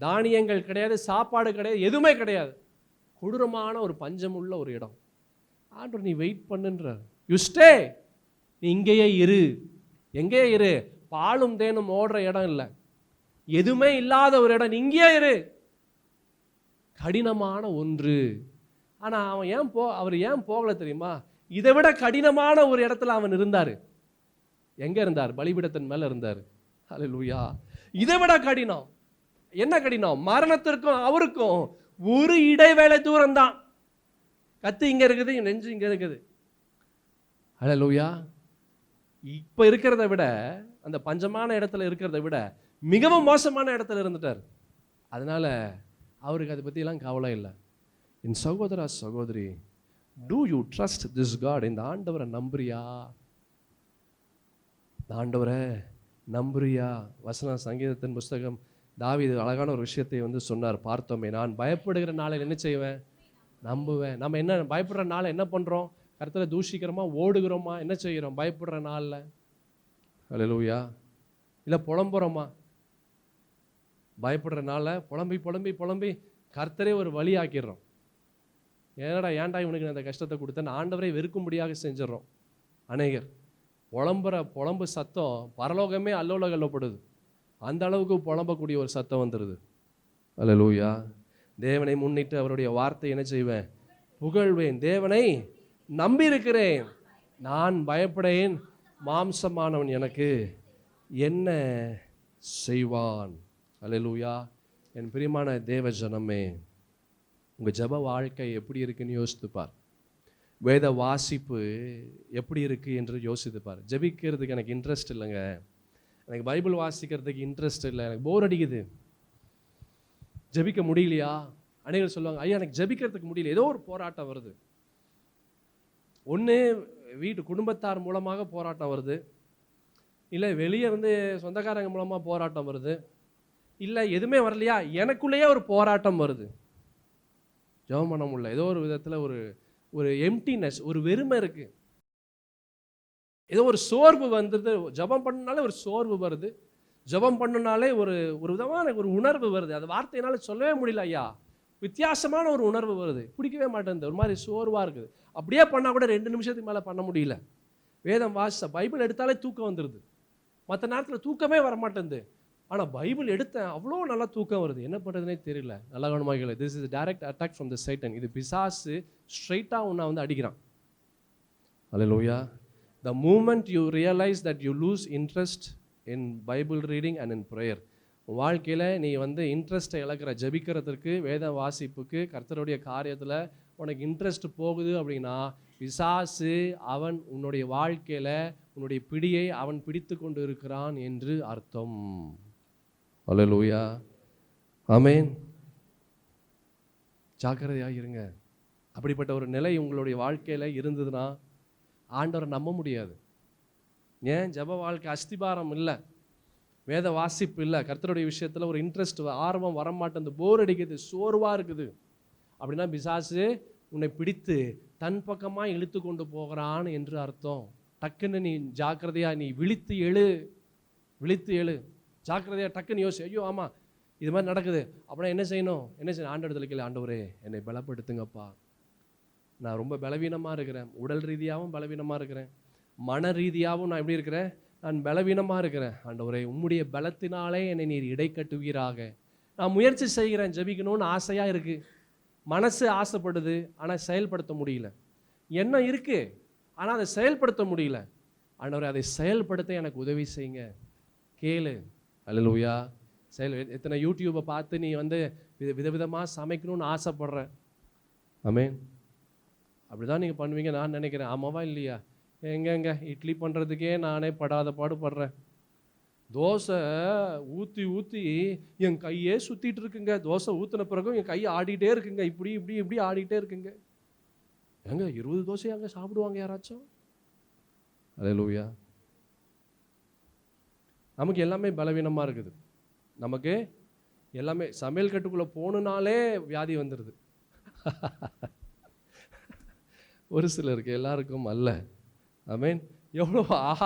தானியங்கள் கிடையாது, சாப்பாடு கிடையாது, எதுவுமே கிடையாது. கொடூரமான ஒரு பஞ்சம் உள்ள ஒரு இடம். ஆண்டவர் நீ வெயிட் பண்ணுன்றார். யூ ஸ்டே, நீ இங்கேயே இரு. எங்கேயே இரு? பாலும் தேனும் ஓடுற இடம் இல்லை, எதுவுமே இல்லாத ஒரு இடம், இங்கேயே இரு. கடினமான ஒன்று. ஆனால் அவர் ஏன் போகல தெரியுமா? இதை விட கடினமான ஒரு இடத்துல அவன் இருந்தார். எங்க இருந்தார்? பலிபீடத்தின் மேல இருந்தார். அல்லேலூயா. இதை விட கடினம். என்ன கடினம்? மரணத்திற்கும் அவருக்கும் ஒரு இடைவேளை தூரம் தான். கத்து இங்க இருக்குது, நெஞ்சு இங்க இருக்குது. அல்லேலூயா. இப்ப இருக்கிறத விட, அந்த பஞ்சமான இடத்துல இருக்கிறத விட மிகவும் மோசமான இடத்துல இருந்துட்டார். அதனால அவருக்கு அதை பத்தி எல்லாம் கவலை இல்லை. என் சகோதரா சகோதரி, do you trust this God? இந்த ஆண்டவரை நம்புறியா? ஆண்டவரை நம்புறியா? வசன சங்கீதத்தின் புஸ்தகம் தாவீது அழகான ஒரு விஷயத்தை சொன்னார், பார்த்தோமே. நான் பயப்படுகிற நாளில் என்ன செய்வேன்? நம்புவேன். நம்ம என்ன பயப்படுற நாள் என்ன பண்றோம்? கர்த்தரை தூஷிக்கிறோமா? ஓடுகிறோமா? என்ன செய்கிறோம் பயப்படுற நாளில்? அல்லேலூயா. இல்லை புலம்புறோமா? பயப்படுற நாளில் புலம்பி புலம்பி புலம்பி கர்த்தரே ஒரு வழி ஆக்கிடுறோம். ஏன்டா இவனுக்கு நான் அந்த கஷ்டத்தை கொடுத்தேன், ஆண்டவரை வெறுக்கும்படியாக செஞ்சிடறோம். அநேகர் புலம்பு சத்தம் பரலோகமே அல்லோலகல்லப்படுது. அந்த அளவுக்கு புலம்பக்கூடிய ஒரு சத்தம் வந்துடுது. அல்லேலூயா. தேவனை முன்னிட்டு அவருடைய வார்த்தை என்ன செய்வேன்? புகழ்வேன். தேவனை நம்பி இருக்கிறேன், நான் பயப்படேன், மாம்சமானவன் எனக்கு என்ன செய்வான்? அல்லேலூயா. என் பிரியமான தேவ ஜனமே, உங்கள் ஜெப வாழ்க்கை எப்படி இருக்குன்னு யோசித்துப்பார். வேத வாசிப்பு எப்படி இருக்குது என்று யோசித்துப்பார். ஜெபிக்கிறதுக்கு எனக்கு இன்ட்ரெஸ்ட் இல்லைங்க, எனக்கு பைபிள் வாசிக்கிறதுக்கு இன்ட்ரெஸ்ட் இல்லை, எனக்கு போர் அடிக்குது, ஜெபிக்க முடியலையா? அநேகர் சொல்லுவாங்க, ஐயா எனக்கு ஜெபிக்கிறதுக்கு முடியல, ஏதோ ஒரு போராட்டம் வருது. ஒன்று குடும்பத்தார் மூலமாக போராட்டம் வருது, இல்லை வெளியே இருந்து சொந்தக்காரங்க மூலமாக போராட்டம் வருது, இல்லை எதுவுமே வரலையா, எனக்குள்ளேயே ஒரு போராட்டம் வருது. ஜெபம் பண்ண முடியல, ஏதோ ஒரு விதத்தில் ஒரு எம்டினஸ், ஒரு வெறுமை இருக்கு, ஏதோ ஒரு சோர்வு வந்துடுது. ஜெபம் பண்ணனாலே ஒரு சோர்வு வருது, ஜெபம் பண்ணனாலே ஒரு விதமான ஒரு உணர்வு வருது. அது வார்த்தையினால சொல்லவே முடியல ஐயா, வித்தியாசமான ஒரு உணர்வு வருது, பிடிக்கவே மாட்டேங்குது, ஒரு மாதிரி சோர்வாக இருக்குது. அப்படியே பண்ணால் கூட 2 நிமிஷத்துக்கு மேலே பண்ண முடியல. வேதம் வாசித்த பைபிள் எடுத்தாலே தூக்கம் வந்துடுது, மற்ற நேரத்தில் தூக்கமே வரமாட்டேங்குது. ஆனால் பைபிள் எடுத்தேன், அவ்வளோ நல்லா தூக்கம் வருது, என்ன பண்ணுறதுனே தெரியல. நல்ல கவனமாக, this is direct attack from the சைட்டன். இது பிசாசு ஸ்ட்ரைட்டாக உன்னை அடிக்கிறான். அல்லேலூயா. The moment you realize that you lose interest in Bible reading and in prayer, வாழ்க்கையில் நீ இன்ட்ரெஸ்ட்டை இழக்கிற, ஜெபிக்கிறதுக்கு, வேத வாசிப்புக்கு, கர்த்தருடைய காரியத்தில் உனக்கு இன்ட்ரெஸ்ட் போகுது அப்படின்னா, பிசாசு அவன் உன்னுடைய வாழ்க்கையில் உன்னுடைய பிடியை அவன் பிடித்து கொண்டு இருக்கிறான் என்று அர்த்தம். அல்லேலூயா. ஆமென். ஜாக்கிரதையாக இருங்க. அப்படிப்பட்ட ஒரு நிலை உங்களுடைய வாழ்க்கையில் இருந்ததுன்னா ஆண்டவரை நம்ப முடியாது. ஏன்? ஜெப வாழ்க்கை அஸ்திபாரம் இல்லை, வேத வாசிப்பு இல்லை, கர்த்தருடைய விஷயத்தில் ஒரு இன்ட்ரெஸ்ட், ஆர்வம் வரமாட்டேன், போர் அடிக்குது, சோர்வாக இருக்குது அப்படின்னா பிசாசு உன்னை பிடித்து தன் பக்கமாக இழுத்து கொண்டு போகிறான் என்று அர்த்தம். டக்குன்னு நீ ஜாக்கிரதையாக நீ விழித்து எழு, ஜாக்கிரதையாக டக்குன்னு யோசி. ஐயோ ஆமாம் இது மாதிரி நடக்குது அப்படின்னா என்ன செய்யணும்? ஆண்டவரிடத்துல கேளு, ஆண்டவரே என்னை பலப்படுத்துங்கப்பா, நான் ரொம்ப பலவீனமாக இருக்கிறேன், உடல் ரீதியாகவும் பலவீனமாக இருக்கிறேன், மன ரீதியாகவும் நான் எப்படி இருக்கிறேன்? நான் பலவீனமாக இருக்கிறேன். ஆண்டவரே உம்முடைய பலத்தினாலே என்னை நீர் இடை கட்டுவீராக. நான் முயற்சி செய்கிறேன், ஜெபிக்கணும்னு ஆசையாக இருக்குது, மனசு ஆசைப்படுது, ஆனால் செயல்படுத்த முடியல. எண்ணம் இருக்குது ஆனால் அதை செயல்படுத்த முடியல. ஆண்டவரே அதை செயல்படுத்த எனக்கு உதவி செய்யுங்க. கேளு. அல்லேலூயா. எத்தனை யூடியூப்பை பார்த்து நீ விதவிதமாக சமைக்கணும்னு ஆசைப்படுற. ஆமென். அப்படிதான் நீங்கள் பண்ணுவீங்க நான் நினைக்கிறேன். ஆமாவா இல்லையா? எங்க இட்லி பண்ணுறதுக்கே நானே படாத பாடுபடுறேன். தோசை ஊற்றி என் கையே சுற்றிட்டு இருக்குங்க. தோசை ஊற்றின பிறகும் என் கை ஆடிக்கிட்டே இருக்குங்க, இப்படி ஆடிக்கிட்டே இருக்குங்க. எங்க 20 தோசை அங்கே சாப்பிடுவாங்க யாராச்சும்? அல்லேலூயா. நமக்கு எல்லாமே பலவீனமாக இருக்குது. நமக்கு எல்லாமே சமையல் கட்டுக்குள்ளே போகணுனாலே வியாதி வந்துடுது. ஒரு சிலருக்கு, எல்லாருக்கும் அல்ல. ஆமென். எவ்வளோ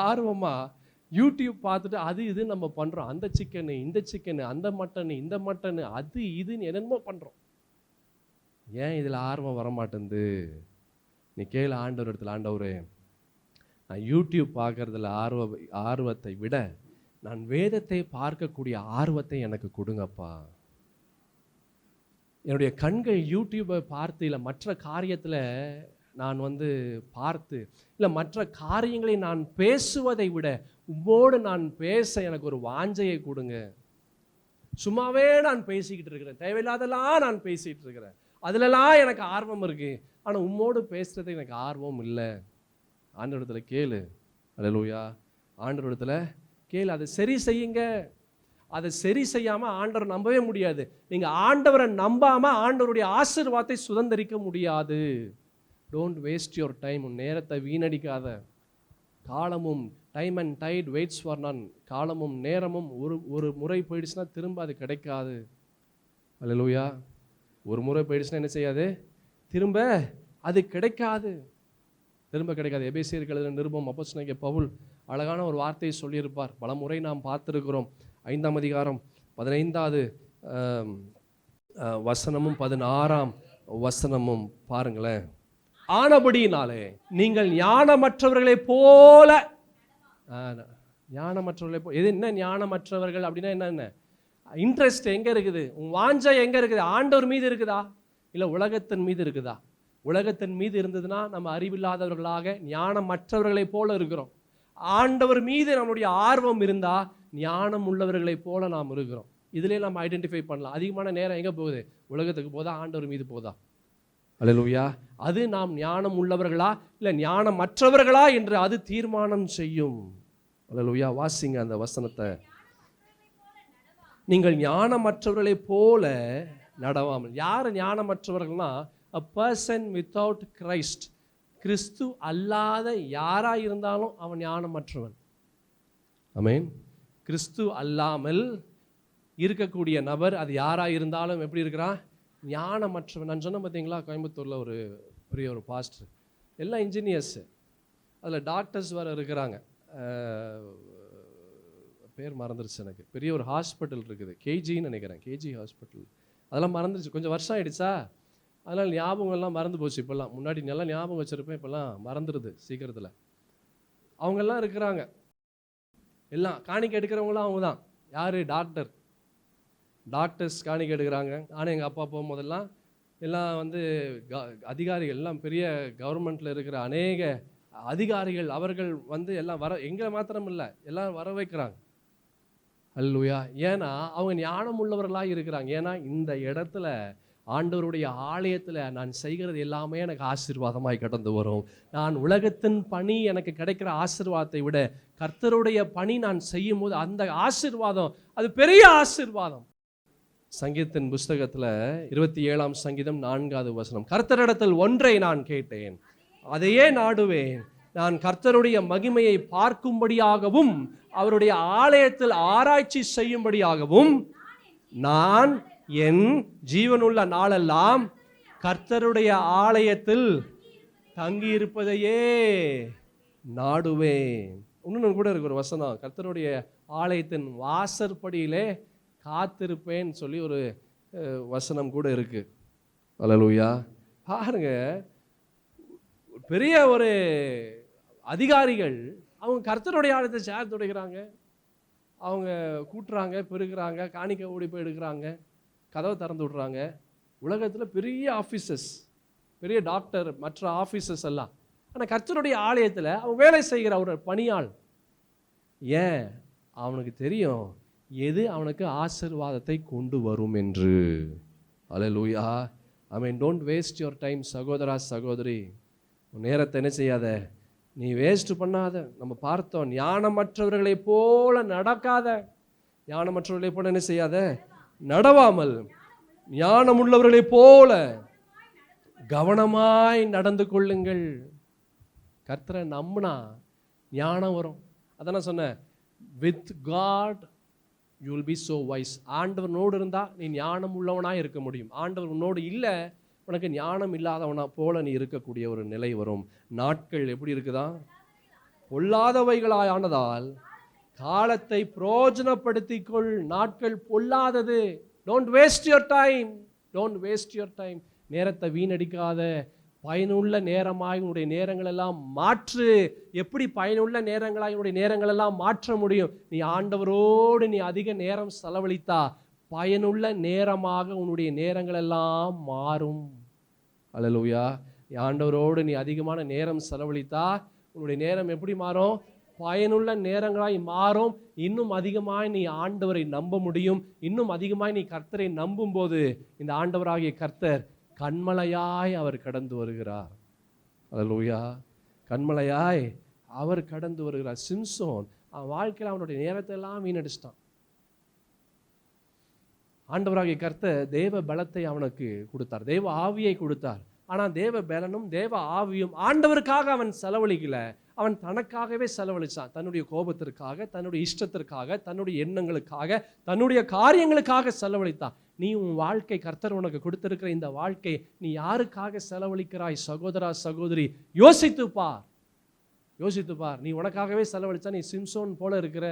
ஆர்வமாக யூடியூப் பார்த்துட்டு அது இது நம்ம பண்ணுறோம். அந்த சிக்கனு, இந்த சிக்கனு, அந்த மட்டனு, இந்த மட்டனு, அது இதுன்னு என்னென்னமோ பண்ணுறோம். ஏன் இதில் ஆர்வம் வரமாட்டேங்குது? நீ கேளு ஆண்டவர் இடத்துல, ஆண்டவரே நான் யூடியூப் பார்க்குறதுல ஆர்வத்தை விட நான் வேதத்தை பார்க்கக்கூடிய ஆர்வத்தை எனக்கு கொடுங்கப்பா. என்னுடைய கண்கள் யூடியூப்பை பார்த்து இல்லை மற்ற காரியத்தில் நான் பார்த்து இல்லை மற்ற காரியங்களை நான் பேசுவதை விட உம்மோடு நான் பேச எனக்கு ஒரு வாஞ்சையை கொடுங்க. சும்மாவே நான் பேசிக்கிட்டு இருக்கிறேன், தேவையில்லாதெல்லாம் நான் பேசிகிட்டு இருக்கிறேன், அதிலெல்லாம் எனக்கு ஆர்வம் இருக்குது, ஆனால் உம்மோடு பேசுகிறது எனக்கு ஆர்வம் இல்லை. ஆண்டவரிடத்தில் கேளு. அல்லேலூயா. ஆண்டவரிடத்தில் கேளு, அதை சரி செய்யுங்க. அதை சரி செய்யாமல் ஆண்டவரை நம்பவே முடியாது. நீங்கள் ஆண்டவரை நம்பாமல் ஆண்டவருடைய ஆசீர்வாதத்தை சுதந்திரிக்க முடியாது. Don't waste your time. உன் நேரத்தை வீணடிக்காத. காலமும் time and tide waits for none. காலமும் நேரமும் ஒரு முறை போயிடுச்சுன்னா திரும்ப அது கிடைக்காது. அல்லேலூயா. ஒரு முறை போயிடுச்சுன்னா என்ன செய்யாது? திரும்ப அது கிடைக்காது, திரும்ப கிடைக்காது. எபேசியருக்கு எழுதின நிருபம் அப்போஸ்தலனாகிய பவுல் அழகான ஒரு வார்த்தையை சொல்லியிருப்பார். பல முறை நாம் பார்த்துருக்கிறோம். 5ஆம் அதிகாரம் 15வது வசனமும் 16ஆம் வசனமும் பாருங்களேன். ஆனபடியினாலே நீங்கள் ஞானமற்றவர்களை போல, ஞானமற்றவர்களை போல, எது என்ன ஞானமற்றவர்கள் அப்படின்னா என்ன? இன்ட்ரெஸ்ட் எங்கே இருக்குது? உன் வாஞ்சை எங்கே இருக்குது? ஆண்டவர் மீது இருக்குதா இல்லை உலகத்தின் மீது இருக்குதா? உலகத்தின் மீது இருந்ததுன்னா நம்ம அறிவில்லாதவர்களாக ஞானமற்றவர்களை போல இருக்கிறோம். ஆண்டவர் மீது நம்மளுடைய ஆர்வம் இருந்தால் ஞானம் உள்ளவர்களை போல நாம் இருக்கிறோம். இதிலே நம்ம ஐடென்டிஃபை பண்ணலாம். அதிகமான நேரம் எங்கே போகுது? உலகத்துக்கு போதா, ஆண்டவர் மீது போதா? அல்லேலூயா. அது நாம் ஞானம் உள்ளவர்களா இல்லை ஞானமற்றவர்களா என்று அது தீர்மானம் செய்யும். அல்லேலூயா. வாசிங்க அந்த வசனத்தை. நீங்கள் ஞானமற்றவர்களை போல நடவாமல். யார் ஞானமற்றவர்கள்னா a person without Christ. கிறிஸ்து அல்லாத யாராக இருந்தாலும் அவன் ஞானமற்றவன். ஆமென். கிறிஸ்து அல்லாமல் இருக்கக்கூடிய நபர் அது யாராக இருந்தாலும் எப்படி இருக்கிறான்? ஞானமற்றவன். நான் சொன்ன பார்த்தீங்களா, கோயம்புத்தூரில் ஒரு பெரிய ஒரு பாஸ்டர், எல்லாம் இன்ஜினியர்ஸு, அதில் டாக்டர்ஸ் வேறு இருக்கிறாங்க. பேர் மறந்துருச்சு எனக்கு. பெரிய ஒரு ஹாஸ்பிட்டல் இருக்குது, கேஜின்னு நினைக்கிறேன், கேஜி ஹாஸ்பிட்டல். அதெல்லாம் மறந்துருச்சு, கொஞ்சம் வருஷம் ஆகிடுச்சா, அதனால் ஞாபகம்லாம் மறந்து போச்சு. இப்போல்லாம் முன்னாடி நல்லா ஞாபகம் வச்சுருப்பேன், இப்போல்லாம் மறந்துடுது சீக்கிரத்தில். அவங்கெல்லாம் இருக்கிறாங்க, எல்லாம் காணிக்கை எடுக்கிறவங்களாம் அவங்க தான். யார்? டாக்டர்ஸ் காணிக்கை எடுக்கிறாங்க. ஆனால் எங்கள் அப்பா போகும்போதெல்லாம் எல்லாம் அதிகாரிகள், எல்லாம் பெரிய கவர்மெண்ட்டில் இருக்கிற அநேக அதிகாரிகள், அவர்கள் எல்லாம் எங்களை மாத்திரம் இல்லை, எல்லாம் வர வைக்கிறாங்க. அல்லேலூயா. ஏன்னா அவங்க ஞானம் உள்ளவர்களாக இருக்கிறாங்க. ஏன்னா இந்த இடத்துல ஆண்டவருடைய ஆலயத்தில் நான் செய்கிறது எல்லாமே எனக்கு ஆசீர்வாதமாய் கடந்து வரும். நான் உலகத்தின் பணி எனக்கு கிடைக்கிற ஆசீர்வாதத்தை விட கர்த்தருடைய பணி நான் செய்யும் போது அந்த ஆசீர்வாதம் அது பெரிய ஆசீர்வாதம். சங்கீதத்தின் புஸ்தகத்தில் 27ஆம் சங்கீதம் 4வது வசனம், கர்த்தரிடத்தில் ஒன்றை நான் கேட்டேன், அதையே நாடுவேன், நான் கர்த்தருடைய மகிமையை பார்க்கும்படியாகவும் அவருடைய ஆலயத்தில் ஆராய்ச்சி செய்யும்படியாகவும் நான் என் ஜீவனுள்ள நாளெல்லாம் கர்த்தருடைய ஆலயத்தில் தங்கியிருப்பதையே நாடுவேன். இன்னும் கூட இருக்கு ஒரு வசனம், கர்த்தருடைய ஆலயத்தின் வாசற்படியிலே காத்திருப்பேன் சொல்லி ஒரு வசனம் கூட இருக்கு. அல்லேலூயா. பாருங்க, பெரிய ஒரு அதிகாரிகள் அவங்க கர்த்தருடைய ஆலயத்தை சேர் துடைக்கிறாங்க, அவங்க கூட்டுறாங்க, பெருகிறாங்க, காணிக்கை ஓடி போய் எடுக்கிறாங்க, கதவை திறந்து விட்றாங்க. உலகத்தில் பெரிய ஆஃபீஸர்ஸ், பெரிய டாக்டர், மற்ற ஆஃபீஸர்ஸ் எல்லாம். ஆனால் கர்த்தருடைய ஆலயத்தில் அவன் வேலை செய்கிற ஒரு பணியாள். ஏன்? அவனுக்கு தெரியும் எது அவனுக்கு ஆசீர்வாதத்தை கொண்டு வரும் என்று. அல்லேலூயா. ஐ மீன், டோன்ட் வேஸ்ட் யுவர் டைம் சகோதரா சகோதரி. நேரத்தை என்ன செய்யாத, நீ வேஸ்ட் பண்ணாத. நம்ம பார்த்தோம், ஞானமற்றவர்களை போல நடக்காத, ஞானமற்றவர்களை போல என்ன செய்யாத, நடவாமல் ஞானமுள்ளவர்களை போல கவனமாய் நடந்து கொள்ளுங்கள். கர்த்தரை நம்பினா ஞானம் வரும். அதான் நான் சொன்னேன், with God you will be so wise. ஆண்டவனோடு இருந்தால் நீ ஞானம் உள்ளவனாக இருக்க முடியும். ஆண்டவர் உன்னோடு இல்லை, உனக்கு ஞானம் இல்லாதவனா போல நீ இருக்கக்கூடிய ஒரு நிலை வரும். நாட்கள் எப்படி இருக்குதா? பொல்லாதவைகளானதால் காலத்தை பிரயோஜனப்படுத்திக் கொள். நாட்கள் பொல்லாதது. Don't waste your time. Don't waste your time. நேரத்தை வீணடிக்காத. பயனுள்ள நேரமாய் உன்னுடைய நேரங்கள் எல்லாம் மாற்று. எப்படி பயனுள்ள நேரங்களாய் உன்னுடைய நேரங்கள் எல்லாம் மாற்ற முடியும்? நீ ஆண்டவரோடு நீ அதிக நேரம் செலவழித்தா பயனுள்ள நேரமாக உன்னுடைய நேரங்கள் எல்லாம் மாறும். அல்லேலூயா. ஆண்டவரோடு நீ அதிகமான நேரம் செலவழித்தா உன்னுடைய நேரம் எப்படி மாறும்? பயனுள்ள நேரங்களாய் மாறும். இன்னும் அதிகமாய் நீ ஆண்டவரை நம்ப முடியும். இன்னும் அதிகமாய் நீ கர்த்தரை நம்பும் போது இந்த ஆண்டவராகிய கர்த்தர் கண்மலையாய் அவர் கடந்து வருகிறார். அல்லேலூயா. கண்மலையாய் அவர் கடந்து வருகிறார். சிம்சோன் அவன் வாழ்க்கையில் அவனுடைய நேரத்தை எல்லாம் வீணடிச்சிட்டான். ஆண்டவராகிய கர்த்தர் தேவ பலத்தை அவனுக்கு கொடுத்தார், தேவ ஆவியை கொடுத்தார். ஆனால் தேவ பலனும் தேவ ஆவியும் ஆண்டவருக்காக அவன் செலவழிக்கல. அவன் தனக்காகவே செலவழிச்சான். தன்னுடைய கோபத்திற்காக, தன்னுடைய இஷ்டத்திற்காக, தன்னுடைய எண்ணங்களுக்காக, தன்னுடைய காரியங்களுக்காக செலவழித்தான். நீ உன் வாழ்க்கை, கர்த்தர் உனக்கு கொடுத்திருக்கிற இந்த வாழ்க்கை நீ யாருக்காக செலவழிக்கிறாய்? சகோதரா சகோதரி, யோசித்துப்பார், யோசித்துப்பார். நீ உனக்காகவே செலவழிச்சா நீ சிம்சோன் போல இருக்கிற.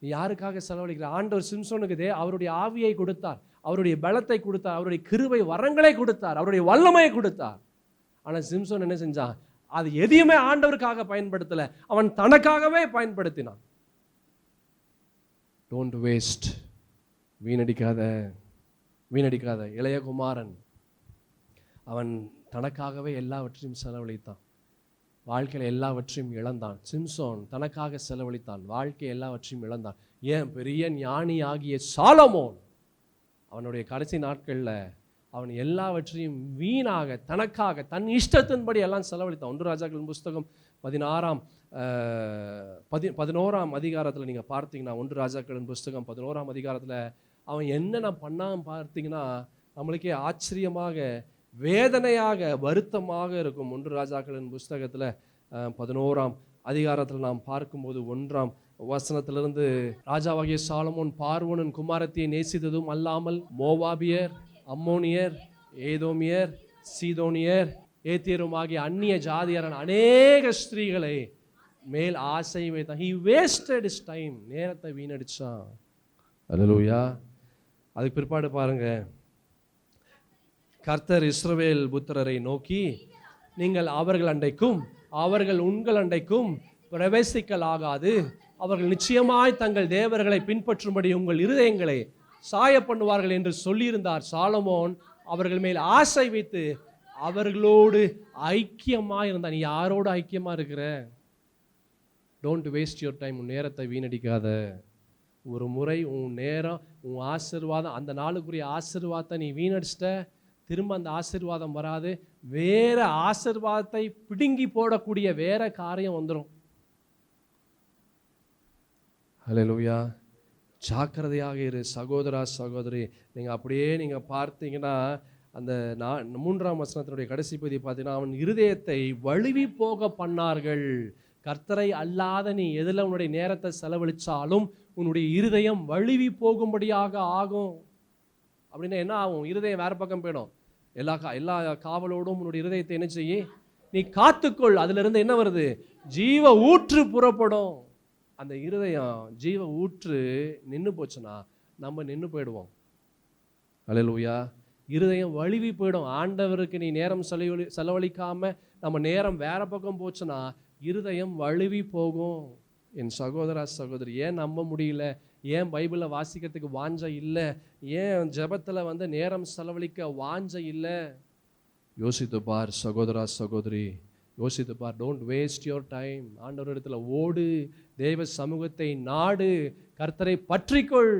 நீ யாருக்காக செலவழிக்கிற? ஆண்டவர் சிம்சோனுக்கு அவருடைய ஆவியை கொடுத்தார், அவருடைய பலத்தை கொடுத்தார், அவருடைய கிருபை வரங்களை கொடுத்தார், அவருடைய வல்லமையை கொடுத்தார். ஆனால் சிம்சோன் என்ன செஞ்சான்? அது எதையுமே ஆண்டவருக்காக பயன்படுத்தல, அவன் தனக்காகவே பயன்படுத்தினான். Don't waste. வீணடிக்காத, வீணடிக்காத. இளையகுமாரன் அவன் தனக்காகவே எல்லாவற்றையும் செலவழித்தான், வாழ்க்கையில் எல்லாவற்றையும் இழந்தான். சிம்சோன் தனக்காக செலவழித்தான், வாழ்க்கை எல்லாவற்றையும் இழந்தான். ஏன்? பெரிய ஞானி ஆகிய சாலமோன் அவனுடைய கடைசி நாட்களில் அவன் எல்லாவற்றையும் வீணாக தனக்காக தன் இஷ்டத்தின்படி எல்லாம் செலவழித்தான். 1 ராஜாக்களின் புஸ்தகம் 11ஆம் அதிகாரத்தில் நீங்கள் பார்த்தீங்கன்னா, 1 ராஜாக்களின் புஸ்தகம் 11ஆம் அதிகாரத்தில் அவன் என்னென்ன பண்ணான்னு பார்த்தீங்கன்னா நம்மளுக்கே ஆச்சரியமாக, வேதனையாக, வருத்தமாக இருக்கும். 1 ராஜாக்களின் புஸ்தகத்தில் 11ஆம் அதிகாரத்தில் நாம் பார்க்கும்போது 1ஆம் வசனத்திலிருந்து, ராஜாவாகிய சாலமோன் பார்வோனின் குமாரத்தியை நேசித்ததும் அல்லாமல் மோவாபியர், அம்மோனியர், ஏதோமியர், சீதோனியர், ஏத்தியரும் ஆகிய அந்நிய ஜாதியரான அநேக ஸ்திரீகளை மேல் ஆசை வைத்தான். He wasted his time. நேரத்தை வீணடிச்சான். அல்லேலூயா. அதுக்கு பிற்பாடு பாருங்க, கர்த்தர் இஸ்ரவேல் புத்திரரை நோக்கி, நீங்கள் அவர்கள் அண்டைக்கும் அவர்கள் உங்கள் அண்டைக்கும் பிரவேசிக்கலாகாது. அவர்கள் நிச்சயமாய் தங்கள் தேவர்களை பின்பற்றும்படி உங்கள் இருதயங்களை சாய பண்ணுவார்கள் என்று சொல்லியிருந்தார். சாலமோன் அவர்கள் மேல் ஆசை வைத்து அவர்களோடு ஐக்கியமாக இருந்தான். நீ யாரோடு ஐக்கியமாக இருக்கிற? Don't waste your time. உன் நேரத்தை வீணடிக்காத. ஒரு முறை உன் நேரம், உன் ஆசீர்வாதம், அந்த நாளுக்குரிய ஆசீர்வாதத்தை நீ வீணடிச்சிட்ட, திரும்ப அந்த ஆசீர்வாதம் வராது. வேற ஆசீர்வாதத்தை பிடுங்கி போடக்கூடிய வேற காரியம் வந்துடும். அல்லேலூயா. ஜாக்கிரதையாக இரு சகோதரா சகோதரி. நீங்கள் அப்படியே நீங்கள் பார்த்தீங்கன்னா அந்த 3ஆம் வசனத்தினுடைய கடைசி பகுதி பார்த்தீங்கன்னா, அவன் இருதயத்தை வழுவி போக பண்ணார்கள். கர்த்தரை அல்லாத நீ எதில் உன்னுடைய நேரத்தை செலவழித்தாலும் உன்னுடைய இருதயம் வழுவி போகும்படியாக ஆகும். அப்படின்னா என்ன ஆகும்? இருதயம் வேற பக்கம் போயிடும். எல்லா காவலோடும் உன்னுடைய இருதயத்தை என்ன செய்ய? நீ காத்துக்கொள். அதிலிருந்து என்ன வருது? ஜீவ ஊற்று புறப்படும். அந்த இருதயம் ஜீவ ஊற்று நின்று போச்சுன்னா நம்ம நின்று போயிடுவோம். அல்லேலூயா. இருதயம் வழுவி போயிடும். ஆண்டவருக்கு நீ நேரம் செலவழிக்காம நம்ம நேரம் வேற பக்கம் போச்சுன்னா இருதயம் வழுவி போகும். என் சகோதரா சகோதரி, ஏன் நம்ப முடியல? ஏன் பைபிளை வாசிக்கிறதுக்கு வாஞ்சை இல்லை? ஏன் ஜெபத்தில் நேரம் செலவழிக்க வாஞ்சை இல்லை? யோசித்து பார் சகோதரா சகோதரி, யோசித்து பார். Don't waste your time. ஆண்டவர் இடத்துல ஓடு, தேவ சமூகத்தை நாடு, கர்த்தரை பற்றிக்கொள்.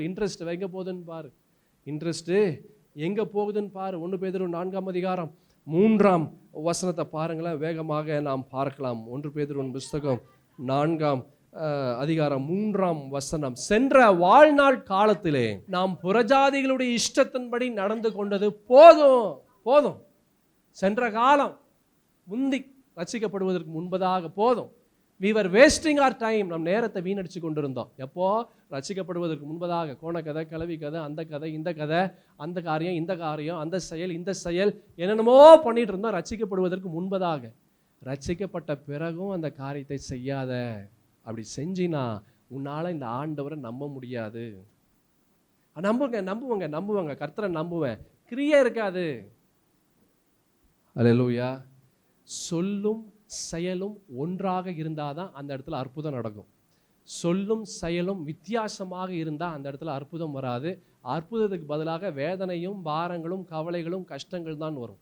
இன்ட்ரெஸ்ட் எங்கே போகுதுன்னு பாரு. இன்ட்ரெஸ்ட்டு எங்கே போகுதுன்னு பாரு. 1 பேதுரு 4ஆம் அதிகாரம் 3ஆம் வசனத்தை பாருங்களேன். வேகமாக நாம் பார்க்கலாம். 1 பேதுரு புஸ்தகம் 4ஆம் அதிகாரம் 3 சென்ற வாழ்நாள் காலத்திலே நாம் புறஜாதிகளுடைய இஷ்டத்தின்படி நடந்து கொண்டது போதும் போதும். சென்ற காலம் முந்தி ரட்சிக்கப்படுவதற்கு முன்பதாக போதும். we were wasting our time. நம் நேரத்தை வீணடிச்சு கொண்டிருந்தோம். எப்போ? ரட்சிக்கப்படுவதற்கு முன்பதாக. கோணக்கதை, கிளவி கதை, அந்த கதை, இந்த கதை, அந்த காரியம், இந்த காரியம், அந்த செயல், இந்த செயல், என்னென்னமோ பண்ணிட்டு இருந்தோம் ரட்சிக்கப்படுவதற்கு முன்பதாக. ரட்சிக்கப்பட்ட பிறகும் அந்த காரியத்தை செய்யாத. அப்படி செஞ்சினா உன்னால இந்த ஆண்டவரை நம்ப முடியாது. நம்புவாங்க கர்த்தரை நம்புவேன், கிரியை இருக்காது. அல்லேலூயா. சொல்லும் செயலும் ஒன்றாக இருந்தாதான் அந்த இடத்துல அற்புதம் நடக்கும். சொல்லும் செயலும் வித்தியாசமாக இருந்தால் அந்த இடத்துல அற்புதம் வராது. அற்புதத்துக்கு பதிலாக வேதனையும் பாரங்களும் கவலைகளும் கஷ்டங்கள் தான் வரும்.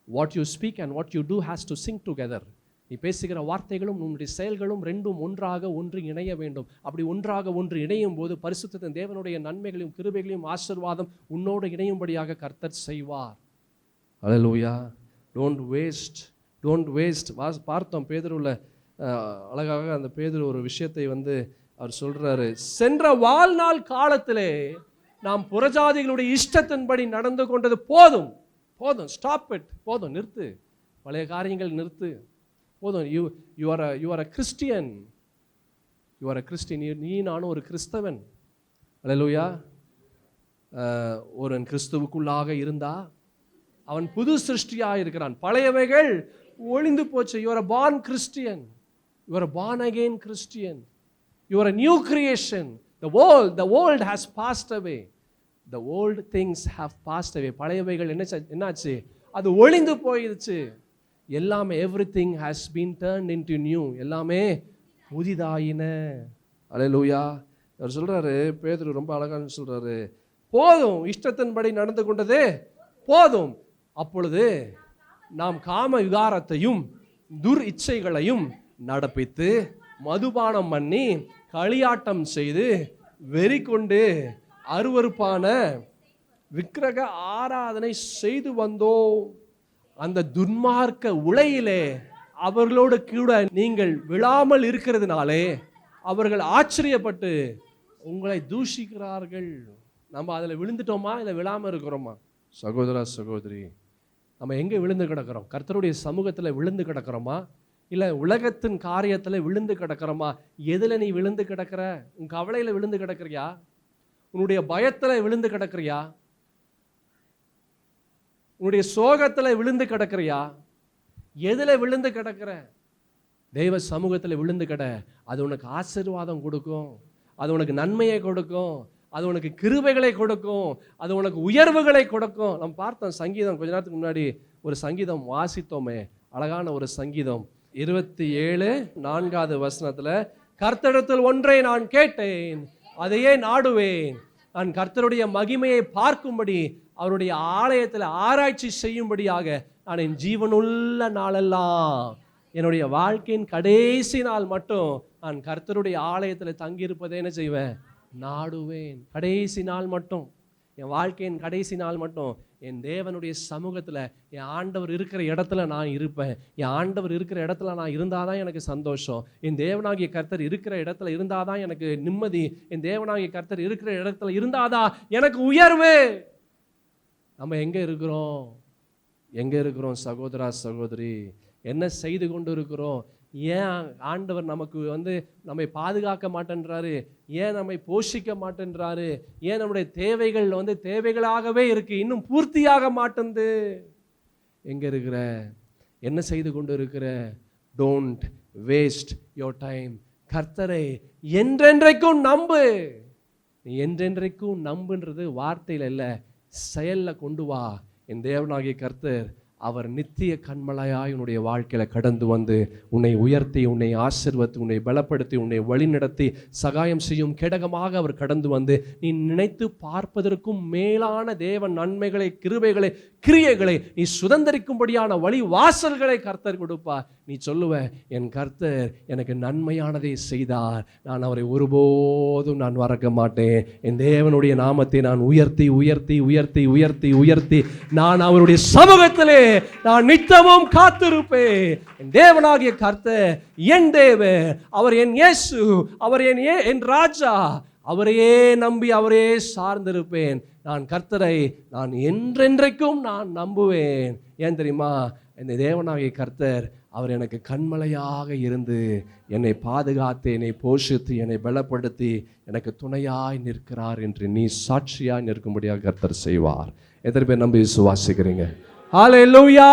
What you speak and what you do has to sync together. நீ பேசுகிற வார்த்தைகளும் உன்னுடைய செயல்களும் ரெண்டும் ஒன்றாக ஒன்று இணைய வேண்டும். அப்படி ஒன்றாக ஒன்று இணையும் போது பரிசுத்தத்தின் தேவனுடைய நன்மைகளையும் கிருபைகளையும் ஆசீர்வாதம் உன்னோடு இணையும்படியாக கர்த்தர் செய்வார். அல்லேலூயா. Don't waste. பார்த்தோம் பேதுருவில் அழகாக அந்த பேதுரு ஒரு விஷயத்தை அவர் சொல்றாரு. சென்ற வாழ்நாள் காலத்திலே நாம் புறஜாதிகளுடைய இஷ்டத்தின்படி நடந்து கொண்டது போதும். Stop it. போதும், நிறுத்து. பழைய காரியங்கள் நிறுத்து. போதும். You are a Christian. நீ நானும் ஒரு கிறிஸ்தவன். அல்லேலூயா. ஒரு கிறிஸ்துவுக்குள்ளாக இருந்தா அவன் புது சிருஷ்டியாக இருக்கிறான். பழையவைகள் ஒளிந்து போச்சு. You are a born Christian. You are a born again Christian. You are a new creation. The world has passed away. The old things have passed away. பழையவைகள் என்னாச்சு? அது ஒளிந்து போயிடுச்சு. எல்லாமே everything has been turned into new. எல்லாமே புதிதாயின. அல்லேலூயா. அவர் சொல்றாரு, பேதுரு ரொம்ப அழகாக சொல்றாரு, போதும், இஷ்டத்தின்படி நடந்து கொண்டது போதும். அப்பொழுது நாம் காம விகாரத்தையும் துர் இச்சைகளையும் நடப்பித்து மதுபானம் பண்ணி களியாட்டம் செய்து வெறி கொண்டு அருவருப்பான விக்கிரக ஆராதனை செய்து வந்தோம். அந்த துன்மார்க்க உளையிலே அவர்களோடு கூட நீங்கள் விழாமல் இருக்கிறதுனாலே அவர்கள் ஆச்சரியப்பட்டு உங்களை தூஷிக்கிறார்கள். நம்ம அதில் விழுந்துட்டோமா இல்லை விழாமல் இருக்கிறோமா? சகோதரா சகோதரி, நம்ம எங்கே விழுந்து கிடக்கிறோம்? கர்த்தருடைய சமூகத்தில் விழுந்து கிடக்கிறோமா இல்லை உலகத்தின் காரியத்தில் விழுந்து கிடக்கிறோமா? எதில் நீ விழுந்து கிடக்கிற? உன் கவலையில் விழுந்து கிடக்கிறியா? உன்னுடைய பயத்தில் விழுந்து கிடக்கிறியா? உன்னுடைய சோகத்தில் விழுந்து கிடக்கிறியா? எதில் விழுந்து கிடக்கிற? தெய்வ சமூகத்தில் விழுந்து கிட. அது உனக்கு ஆசீர்வாதம் கொடுக்கும், அது உனக்கு நன்மையை கொடுக்கும், அது உனக்கு கிருபைகளை கொடுக்கும், அது உனக்கு உயர்வுகளை கொடுக்கும். நம்ம பார்த்தோம் சங்கீதம், கொஞ்ச நேரத்துக்கு முன்னாடி ஒரு சங்கீதம் வாசித்தோமே, அழகான ஒரு சங்கீதம் 27:4 கர்த்தரிடத்தில் ஒன்றை நான் கேட்டேன், அதையே நாடுவேன். நான் கர்த்தருடைய மகிமையை பார்க்கும்படி அவருடைய ஆலயத்தில் ஆராய்ச்சி செய்யும்படியாக நான் என் ஜீவனுள்ள நாளெல்லாம், என்னுடைய வாழ்க்கையின் கடைசி நாள் மட்டும் நான் கர்த்தருடைய ஆலயத்தில் தங்கியிருப்பதை என்ன செய்வேன்? நாடுவேன். கடைசி நாள் மட்டும், என் வாழ்க்கையின் கடைசி நாள் மட்டும் என் தேவனுடைய சமூகத்தில் என் ஆண்டவர் இருக்கிற இடத்துல நான் இருப்பேன். என் ஆண்டவர் இருக்கிற இடத்துல நான் இருந்தாதான் எனக்கு சந்தோஷம். என் தேவனாகிய கர்த்தர் இருக்கிற இடத்துல இருந்தாதான் எனக்கு நிம்மதி. என் தேவனாகிய கர்த்தர் இருக்கிற இடத்துல இருந்தாதான் எனக்கு உயர்வு. நம்ம எங்கே இருக்கிறோம் சகோதரா சகோதரி? என்ன செய்து கொண்டு இருக்கிறோம்? ஏன் ஆண்டவர் நமக்கு நம்மை பாதுகாக்க மாட்டேன்றாரு? ஏன் நம்மை போஷிக்க மாட்டேன்றாரு? ஏன் நம்முடைய தேவைகள் தேவைகளாகவே இருக்கு, இன்னும் பூர்த்தியாக மாட்டேன்து? எங்க இருக்கிற? என்ன செய்து கொண்டு இருக்கிற? Don't waste your time. கர்த்தரை என்றென்றைக்கும் நம்பு. நீ என்றென்றைக்கும் நம்புன்றது வார்த்தையில் இல்லை, செயல்ல கொண்டு வா. என் தேவனாகிய கர்த்தர் அவர் நித்திய கண்மலையாய் உன்னுடைய வாழ்க்கையில கடந்து வந்து உன்னை உயர்த்தி, உன்னை ஆசீர்வதித்து, உன்னை பலப்படுத்தி, உன்னை வழிநடத்தி சகாயம் செய்யும் கேடகமாக அவர் கடந்து வந்து நீ நினைத்து பார்ப்பதற்கும் மேலான தேவ நன்மைகளை, கிருபைகளை, கிரியைகளை நீ சுதந்திரிக்கும்படியான வழி வாசல்களை கர்த்தர் கொடுப்பார். நீ சொல்லுவ, என் கர்த்தர் எனக்கு நன்மையானதை செய்தார், நான் அவரை ஒருபோதும் நான் மறக்க மாட்டேன். என் தேவனுடைய நாமத்தை நான் உயர்த்தி உயர்த்தி உயர்த்தி உயர்த்தி உயர்த்தி நான் அவருடைய சமூகத்திலே நான் நித்தமும் காத்திருப்பேன். என் தேவனாகிய கர்த்தர் என் தேவன், அவர் என் இயேசு, அவர் என் ராஜா, அவரையே நம்பி அவரையே சார்ந்திருப்பேன். நான் கர்த்தரை நான் என்றென்றைக்கும் நான் நம்புவேன். ஏன் தெரியுமா? இந்த தேவனாகிய கர்த்தர் அவர் எனக்கு கண்மலையாக இருந்து என்னை பாதுகாத்து, என்னை போஷித்து, என்னை பலப்படுத்தி எனக்கு துணையாய் நிற்கிறார் என்று நீ சாட்சியாய் நிற்கும்படியாக கர்த்தர் செய்வார். எத்தனை பேர் நம்பி விசுவாசிக்கிறீங்க? ஹல்லேலூயா,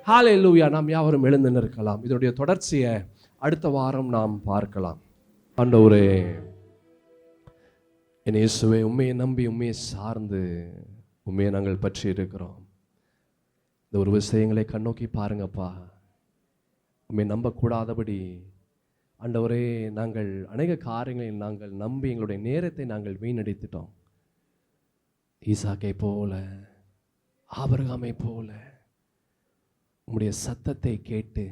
ஹல்லேலூயா. நாம் யாவரும் எழுந்து நிற்கலாம். இதனுடைய தொடர்ச்சியை அடுத்த வாரம் நாம் பார்க்கலாம். ஆண்டவரே, என் இயேசுவே, உண்மையை நம்பி உண்மையை சார்ந்து உண்மையை நாங்கள் பற்றி இருக்கிறோம். இந்த ஒரு விஷயங்களை கண்ணோக்கி பாருங்கப்பா. உண்மையை நம்பக்கூடாதபடி ஆண்டவரே, நாங்கள் அநேக காரியங்களில் நாங்கள் நம்பி எங்களுடைய நேரத்தை நாங்கள் வீணடித்துட்டோம். ஈசாக்கை போல, ஆபிரகாமை போல உம்முடைய சத்தத்தை கேட்டு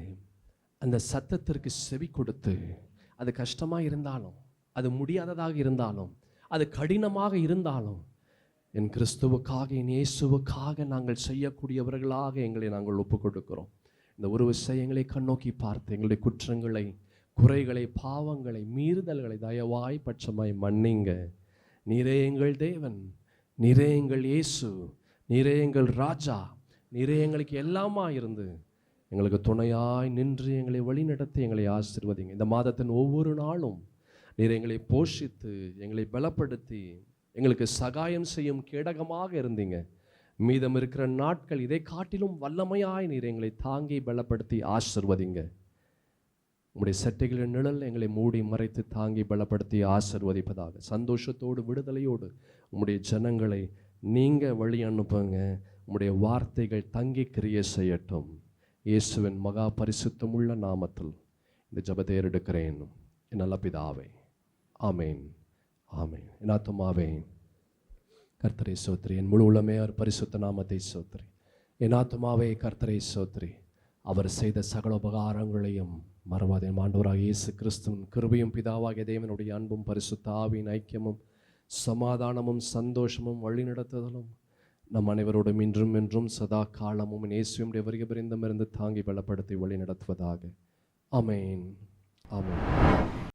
அந்த சத்தத்திற்கு செவி கொடுத்து, அது கஷ்டமாக இருந்தாலும், அது முடியாததாக இருந்தாலும், அது கடினமாக இருந்தாலும், என் கிறிஸ்துவுக்காக, என் இயேசுவுக்காக நாங்கள் செய்யக்கூடியவர்களாக எங்களை நாங்கள் ஒப்புக் கொடுக்கிறோம். இந்த ஒரு விஷயங்களை கண்ணோக்கி பார்த்து எங்களுடைய குற்றங்களை, குறைகளை, பாவங்களை, மீறுதல்களை தயவாய் பட்சமாய் மன்னிங்க. நீரே எங்கள் தேவன், நீரே எங்கள் இயேசு, நீரே எங்கள் ராஜா, நீரே எங்களுக்கு எல்லாமா இருந்து எங்களுக்கு துணையாய் நின்று எங்களை வழிநடத்தி எங்களை ஆசீர்வதிங்க. இந்த மாதத்தின் ஒவ்வொரு நாளும் நீர் எங்களை போஷித்து, எங்களை பலப்படுத்தி, எங்களுக்கு சகாயம் செய்யும் கேடகமாக இருந்தீங்க. மீதம் இருக்கிற நாட்கள் இதை காட்டிலும் வல்லமையாய் நீர் எங்களை தாங்கி பலப்படுத்தி ஆசீர்வதிங்க. உம்முடைய சட்டைகளின் நிழல் எங்களை மூடி மறைத்து தாங்கி பலப்படுத்தி ஆசீர்வதிப்பதாக. சந்தோஷத்தோடு, விடுதலையோடு உம்முடைய ஜனங்களை நீங்க வழி அனுப்புங்க. உம்முடைய வார்த்தைகள் தங்கி கிரியை செய்யட்டும். இயேசுவின் மகா பரிசுத்தமுள்ள நாமத்தில் இந்த ஜெபத்தை எடுக்கிறேன் என் நல்ல பிதாவே. ஆமேன், ஆமேன். என் ஆத்துமாவே கர்த்தரை ஸ்தோத்திரி, என் முழு உள்ளமே அவர் பரிசுத்த நாமத்தை ஸ்தோத்திரி. என் ஆத்துமாவே கர்த்தரை ஸ்தோத்திரி, அவர் செய்த சகல உபகாரங்களையும் மறவாதே. ஆண்டவராகிய இயேசு கிறிஸ்துவின் கிருபையும் பிதாவாகிய தேவனுடைய அன்பும் பரிசுத்த ஆவியின் ஐக்கியமும் சமாதானமும் சந்தோஷமும் வழிநடத்துதலும் நம் அனைவரோடும் இன்றும் என்றும் சதா காலமும் இயேசுவினுடைய வருகை பரிந்தமிருந்து தாங்கி பலப்படுத்தி வழி நடத்துவதாக. ஆமேன், ஆமேன்.